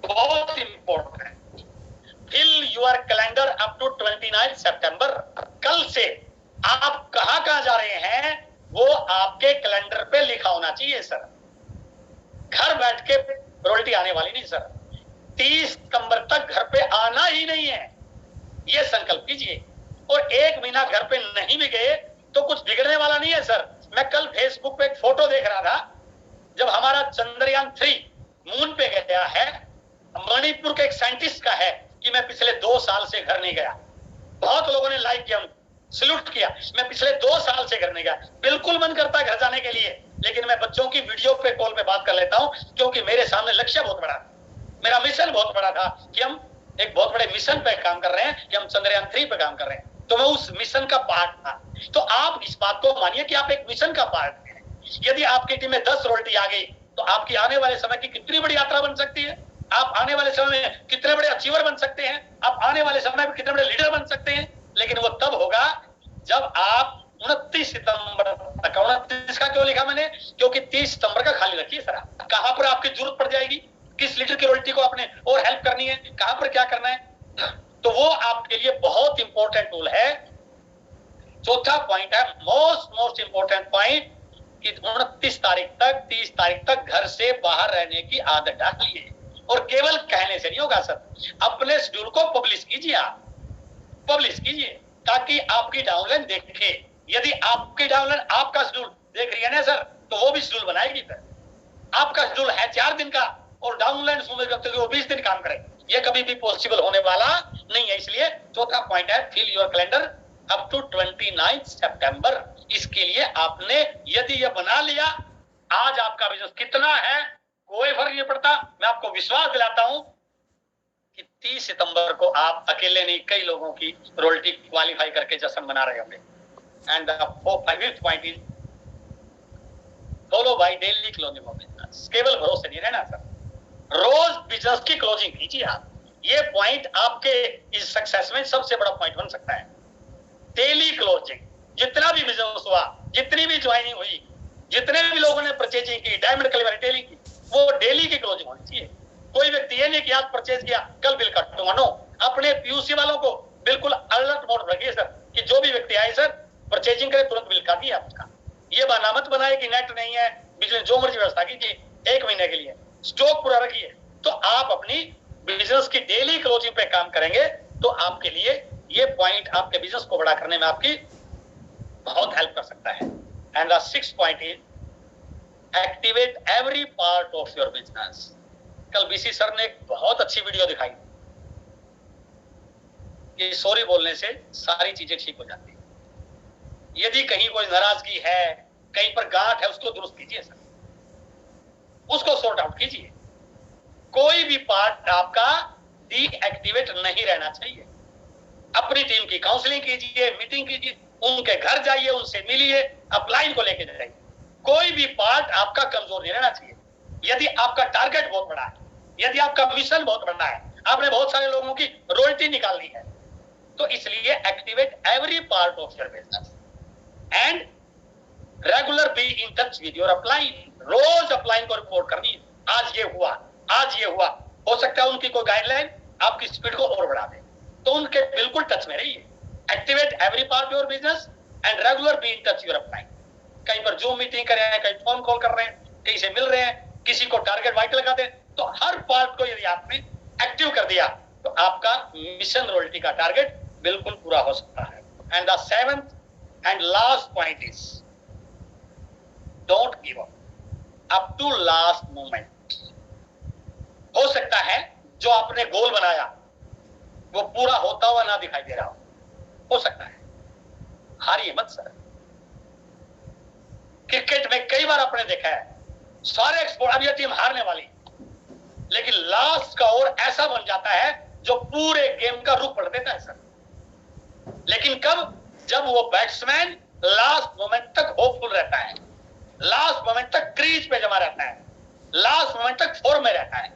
बहुत important, fill your calendar up to 29 September. कल से आप कहां जा रहे हैं वो आपके कैलेंडर पे लिखा होना चाहिए सर। घर बैठ के रॉयल्टी आने वाली नहीं सर। 30 सितंबर तक घर पे आना ही नहीं है, ये संकल्प कीजिए। और 1 महीना घर पे नहीं भी गए तो कुछ बिगड़ने वाला नहीं है सर। मैं कल फेसबुक पे एक फोटो देख रहा था, जब हमारा चंद्रयान 3 मून पे गया है, मणिपुर के एक साइंटिस्ट का है कि मैं पिछले 2 साल से घर नहीं गया। बहुत लोगों ने लाइक किया, सल्यूट किया। मैं पिछले 2 साल से घर नहीं गया। बिल्कुल मन करता है घर जाने के लिए, लेकिन मैं बच्चों की वीडियो पे कॉल पे बात कर लेता हूं, क्योंकि मेरे सामने लक्ष्य बहुत बड़ा, मेरा मिशन बहुत बड़ा था कि हम एक बहुत बड़े मिशन पे काम कर रहे हैं, कि हम चंद्रयान 3 पे काम कर रहे हैं। तो मैं उस मिशन का पार्ट था। तो आप इस बात को मानिए कि आप एक मिशन का पार्ट हैं। यदि आपकी टीम में 10 रॉयल्टी आ गई तो आपकी आने वाले समय की कितनी बड़ी यात्रा बन सकती है। आप आने वाले समय में कितने बड़े अचीवर बन सकते हैं, आप आने वाले समय में कितने बड़े लीडर बन सकते हैं। लेकिन वो तब होगा जब आप 29 सितंबर तक, 29 का क्यों लिखा मैंने, क्योंकि 30 सितंबर का खाली रखिए सर। कहां पर आपकी जरूरत पड़ जाएगी, किस लीडर की रॉयल्टी को आपने और हेल्प करनी है, कहां पर क्या करना है, तो वो आपके लिए बहुत इंपॉर्टेंट टूल है। चौथा पॉइंट है मोस्ट इंपॉर्टेंट पॉइंट, कि 29 तारीख तक 30 तारीख तक घर से बाहर रहने की आदत डालिए। और केवल कहने से नहीं होगा सर, अपने शेड्यूल को पब्लिश कीजिए। आप पब्लिश कीजिए ताकि आपकी डाउनलाइन देखे। यदि आपकी डाउनलाइन आपका शेड्यूल देख रही है ना सर, तो वो भी शेड्यूल बनाएगी। फिर आपका शेड्यूल है 4 दिन का और डाउनलाइन वो 20 दिन काम करे, ये कभी भी पॉसिबल होने वाला नहीं है। इसलिए चौथा पॉइंट है fill your calendar up to 29 September. इसके लिए आपने यदि ये बना लिया, आज आपका बिजनेस कितना है कोई फर्क नहीं पड़ता। मैं आपको विश्वास दिलाता हूं कि 30 सितंबर को आप अकेले नहीं, कई लोगों की रॉयल्टी क्वालिफाई करके जश्न मना रहे होंगे। And the fifth point is follow by daily closing of business. केवल भरोसे नहीं रहना सर, रोज बिजनेस की क्लोजिंग कीजिए आप। ये पॉइंट आपके इस सक्सेस में सबसे बड़ा पॉइंट बन सकता है। डेली क्लोजिंग, जितना भी बिजनेस हुआ, जितनी भी ज्वाइनिंग हुई, जितने भी लोगों ने परचेजिंग की, डायमंड क्लेम रिटेलिंग की, वो डेली की क्लोजिंग होनी चाहिए। कोई व्यक्ति ये नहीं कि आज परचेज किया कल बिल काटूंगा, नो। अपने पीयूसी वालों को बिल्कुल अलर्ट मोड रखिए सर, कि जो भी व्यक्ति आए सर परचेजिंग करे तुरंत बिल काटिए आप उसका। ये बहाना मत बनाए कि नेट नहीं है, बिजली जो मर्जी व्यवस्था कीजिए 1 महीने के लिए, स्टॉक पूरा रखिए। तो आप अपनी बिजनेस की डेली क्लोजिंग पे काम करेंगे तो आपके लिए ये पॉइंट आपके बिजनेस को बड़ा करने में आपकी बहुत हेल्प कर सकता है। And the 6th point is activate every part of your business. कल बीसी सर ने एक बहुत अच्छी वीडियो दिखाई कि सॉरी बोलने से सारी चीजें ठीक हो जाती है। यदि कहीं कोई नाराजगी है, कहीं पर गांठ है, उसको दुरुस्त कीजिए सर, उसको सॉर्ट आउट कीजिए। कोई भी पार्ट आपका डीएक्टिवेट नहीं रहना चाहिए। अपनी टीम की काउंसलिंग कीजिए, मीटिंग कीजिए, उनके घर जाइए, उनसे मिलिए, अपलाइन को लेकर जाइए। कोई भी पार्ट आपका कमजोर नहीं रहना चाहिए। यदि आपका टारगेट बहुत बड़ा है, यदि आपका मिशन बहुत बड़ा है, आपने बहुत सारे लोगों की रॉयल्टी निकालनी है, तो इसलिए activate every part of your business and regular be in touch with your upline. रोज अपलाइन को रिपोर्ट करनी है, आज ये हुआ, आज ये हुआ। हो सकता है उनकी कोई गाइडलाइन आपकी स्पीड को और बढ़ा दे, तो उनके बिल्कुल टच में रहिए। Activate every part of your business and regular be in touch your upline. कहीं पर जूम मीटिंग कर रहे हैं, कहीं फोन कॉल कर रहे हैं, कहीं से मिल रहे हैं, किसी को टारगेट वाइट लगा दे, तो हर पार्ट को यदि आपने एक्टिव कर दिया तो आपका मिशन रॉयल्टी का टारगेट बिल्कुल पूरा हो सकता है। And the seventh and last point is don't give up to last moment. हो सकता है जो आपने गोल बनाया वो पूरा होता हुआ ना दिखाई दे रहा हो सकता है। हारिए मत सर। क्रिकेट में कई बार आपने देखा है सारे एक्सपोर्ट, अब यह टीम हारने वाली, लेकिन लास्ट का ओवर ऐसा बन जाता है जो पूरे गेम का रुख पलट देता है सर। लेकिन कब? जब वो बैट्समैन लास्ट मोमेंट तक होपफुल रहता है, लास्ट मोमेंट तक क्रीज पे जमा रहता है, लास्ट मोमेंट तक फॉर्म में रहता है।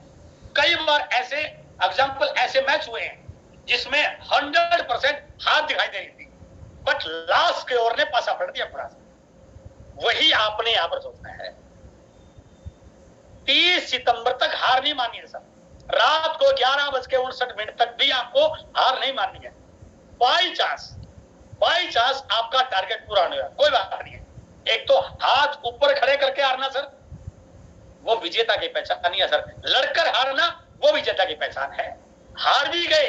कई बार ऐसे एग्जांपल, ऐसे मैच हुए हैं जिसमें 100% हार दिखाई दे रही थी, बट लास्ट के ओवर ने पासा पलट दिया पूरा। वही आपने यहां पर सोचना है। 30 सितंबर तक हार नहीं माननी है सर। रात को 11:59 तक भी आपको हार नहीं माननी है। बाई चांस आपका टारगेट पूरा नहीं हुआ, कोई बात नहीं है। एक तो हाथ ऊपर खड़े करके हारना सर, वो विजेता की पहचान नहीं है सर। लड़कर हारना वो विजेता की पहचान है। हार भी गए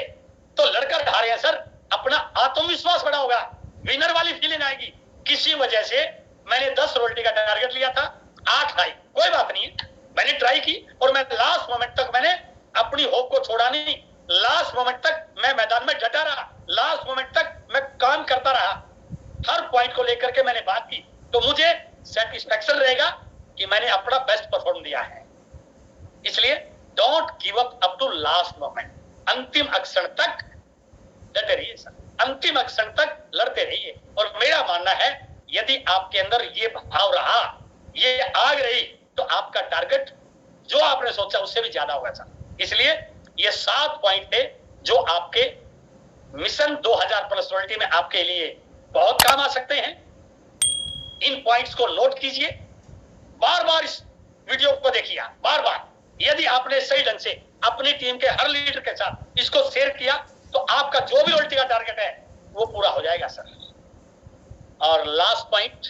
तो लड़कर हारे हैं सर, अपना आत्मविश्वास बड़ा होगा, विनर वाली फीलिंग आएगी। किसी वजह से मैंने 10 रॉयल्टी का टारगेट लिया था, 8 आई, कोई बात नहीं, मैंने ट्राई की और मैं लास्ट मोमेंट तक मैंने अपनी होप को छोड़ा नहीं। लास्ट मोमेंट तक मैं मैदान में डटा रहा, लास्ट मोमेंट तक मैं काम करता रहा, हर पॉइंट को लेकर के मैंने बात की, तो मुझे सेटिस्फेक्शन रहेगा कि मैंने अपना बेस्ट परफॉर्म दिया है। इसलिए don't give up to last moment. अंतिम अक्षर तक डटे रहिए सर, अंतिम अक्षर तक लड़ते रहिए। और मेरा मानना है यदि आपके अंदर ये भाव रहा, ये आग रही, तो आपका टारगेट जो आपने सोचा उससे भी ज्यादा होगा सर। इसलिए ये 7 पॉइंट थे जो आपके मिशन 2000 प्लस रॉयल्टी में आपके लिए बहुत काम आ सकते हैं। इन पॉइंट्स को नोट कीजिए, बार बार इस वीडियो को देखिए, बार बार। यदि आपने सही ढंग से अपनी टीम के हर लीडर के साथ इसको शेयर किया तो आपका जो भी रॉयल्टी का टारगेट है वो पूरा हो जाएगा सर। और लास्ट पॉइंट,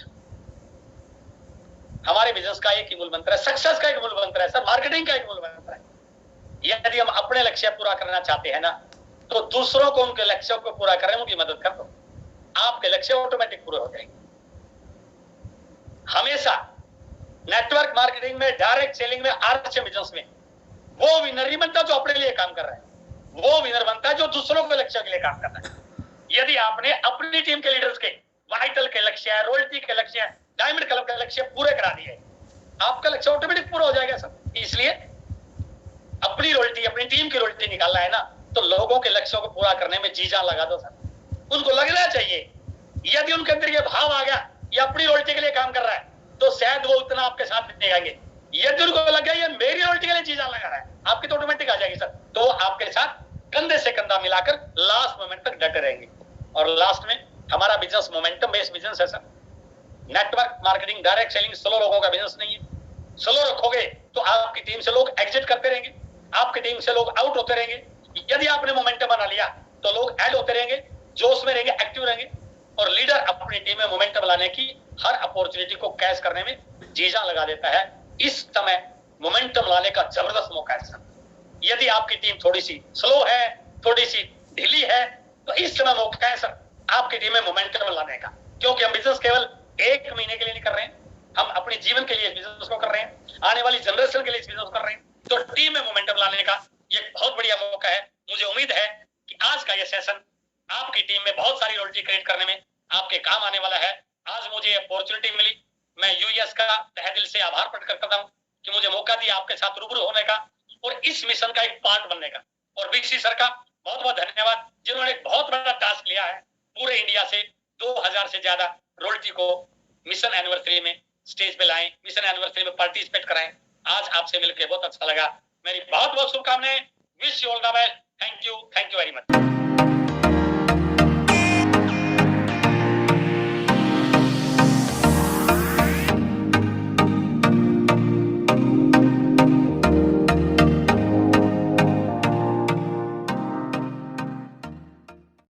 हमारे बिजनेस का एक ही मूल मंत्र है, सक्सेस का एक मूल मंत्र है सर, मार्केटिंग का एक मूल मंत्र है। यदि हम अपने लक्ष्य पूरा करना चाहते हैं ना, तो दूसरों को उनके लक्ष्यों को पूरा करने में उनकी मदद कर दो, आपके लक्ष्य ऑटोमेटिक पूरे हो जाएंगे। हमेशा नेटवर्क मार्केटिंग में, डायरेक्ट सेलिंग में, आरएचएम बिजनेस में वो विनर नहीं बनता जो अपने लिए काम कर रहा है, वो विनर बनता है जो दूसरों के लक्ष्य के लिए काम कर रहा है। यदि आपने अपनी टीम के लीडर्स के वाइटल के लक्ष्य, रॉयल्टी के लक्ष्य, डायमंड क्लब के लक्ष्य पूरे करा दिए, आपका लक्ष्य ऑटोमेटिक पूरा हो जाएगा सर। इसलिए अपनी रॉयल्टी, अपनी टीम की रॉयल्टी निकालना है ना, तो लोगों के लक्ष्यों को पूरा करने में जी जान लगा दो सर। उनको लगना चाहिए, यदि उनके अंदर ये भाव आ गया ये अपनी रॉयल्टी के लिए काम कर रहा है, तो शायद वो उतना आपके साथ निभाएंगे। यदि उनको लग गया ये मेरी रॉयल्टी के लिए जी जान लगा रहा है, आपकी तो ऑटोमेटिक आ जाएगी सर। तो आपके साथ कंधे से कंधा मिलाकर लास्ट मोमेंट तक डटे रहेंगे। और लास्ट में, हमारा बिजनेस मोमेंटम बेस्ड बिजनेस है sir. Network marketing, direct selling slow लोगों का बिजनेस नहीं है। स्लो रखोगे तो आपकी टीम से लोग एग्जिट करते रहेंगे, आपकी टीम से लोग आउट होते रहेंगे। यदि आपने मोमेंटम बना लिया तो लोग ऐड होते रहेंगे, जोश में रहेंगे, एक्टिव रहेंगे, और लीडर अपनी टीम में मोमेंटम लाने की हर अपॉर्चुनिटी को कैच करने में जी जान लगा देता है। इस समय मोमेंटम लाने का जबरदस्त मौका है सर। यदि आपकी टीम थोड़ी सी स्लो है, थोड़ी सी ढीली है, तो इस समय मौका है सर आपकी टीम में मोमेंटम लाने का। क्योंकि हम बिजनेस केवल 1 महीने के लिए नहीं कर रहे हैं, हम अपने जीवन के लिए इस बिजनेस को कर रहे हैं, आने वाली जनरेशन के लिए इस बिजनेस को कर रहे हैं। तो टीम में मोमेंटम लाने का ये बहुत बढ़िया मौका है। मुझे उम्मीद है कि आज का ये सेशन आपकी टीम में बहुत सारी लॉयल्टी क्रिएट करने में आपके काम आने वाला है। आज मुझे अपॉर्चुनिटी मिली, मैं यूएस का तहे दिल से आभार प्रकट करता हूं कि मुझे मौका दिया आपके साथ रूबरू होने का और इस मिशन का एक पार्ट बनने का। और बीसी सर का बहुत बहुत धन्यवाद, जिन्होंने एक बहुत बड़ा टास्क लिया है, पूरे इंडिया से 2000 से ज्यादा रॉयल्टी को मिशन एनिवर्सरी में स्टेज पे लाएं, मिशन एनिवर्सरी में पार्टिसिपेट कराएं। आज आपसे मिलकर बहुत अच्छा लगा। मेरी बहुत बहुत शुभकामनाएं। Wish you all the best. Thank you very much.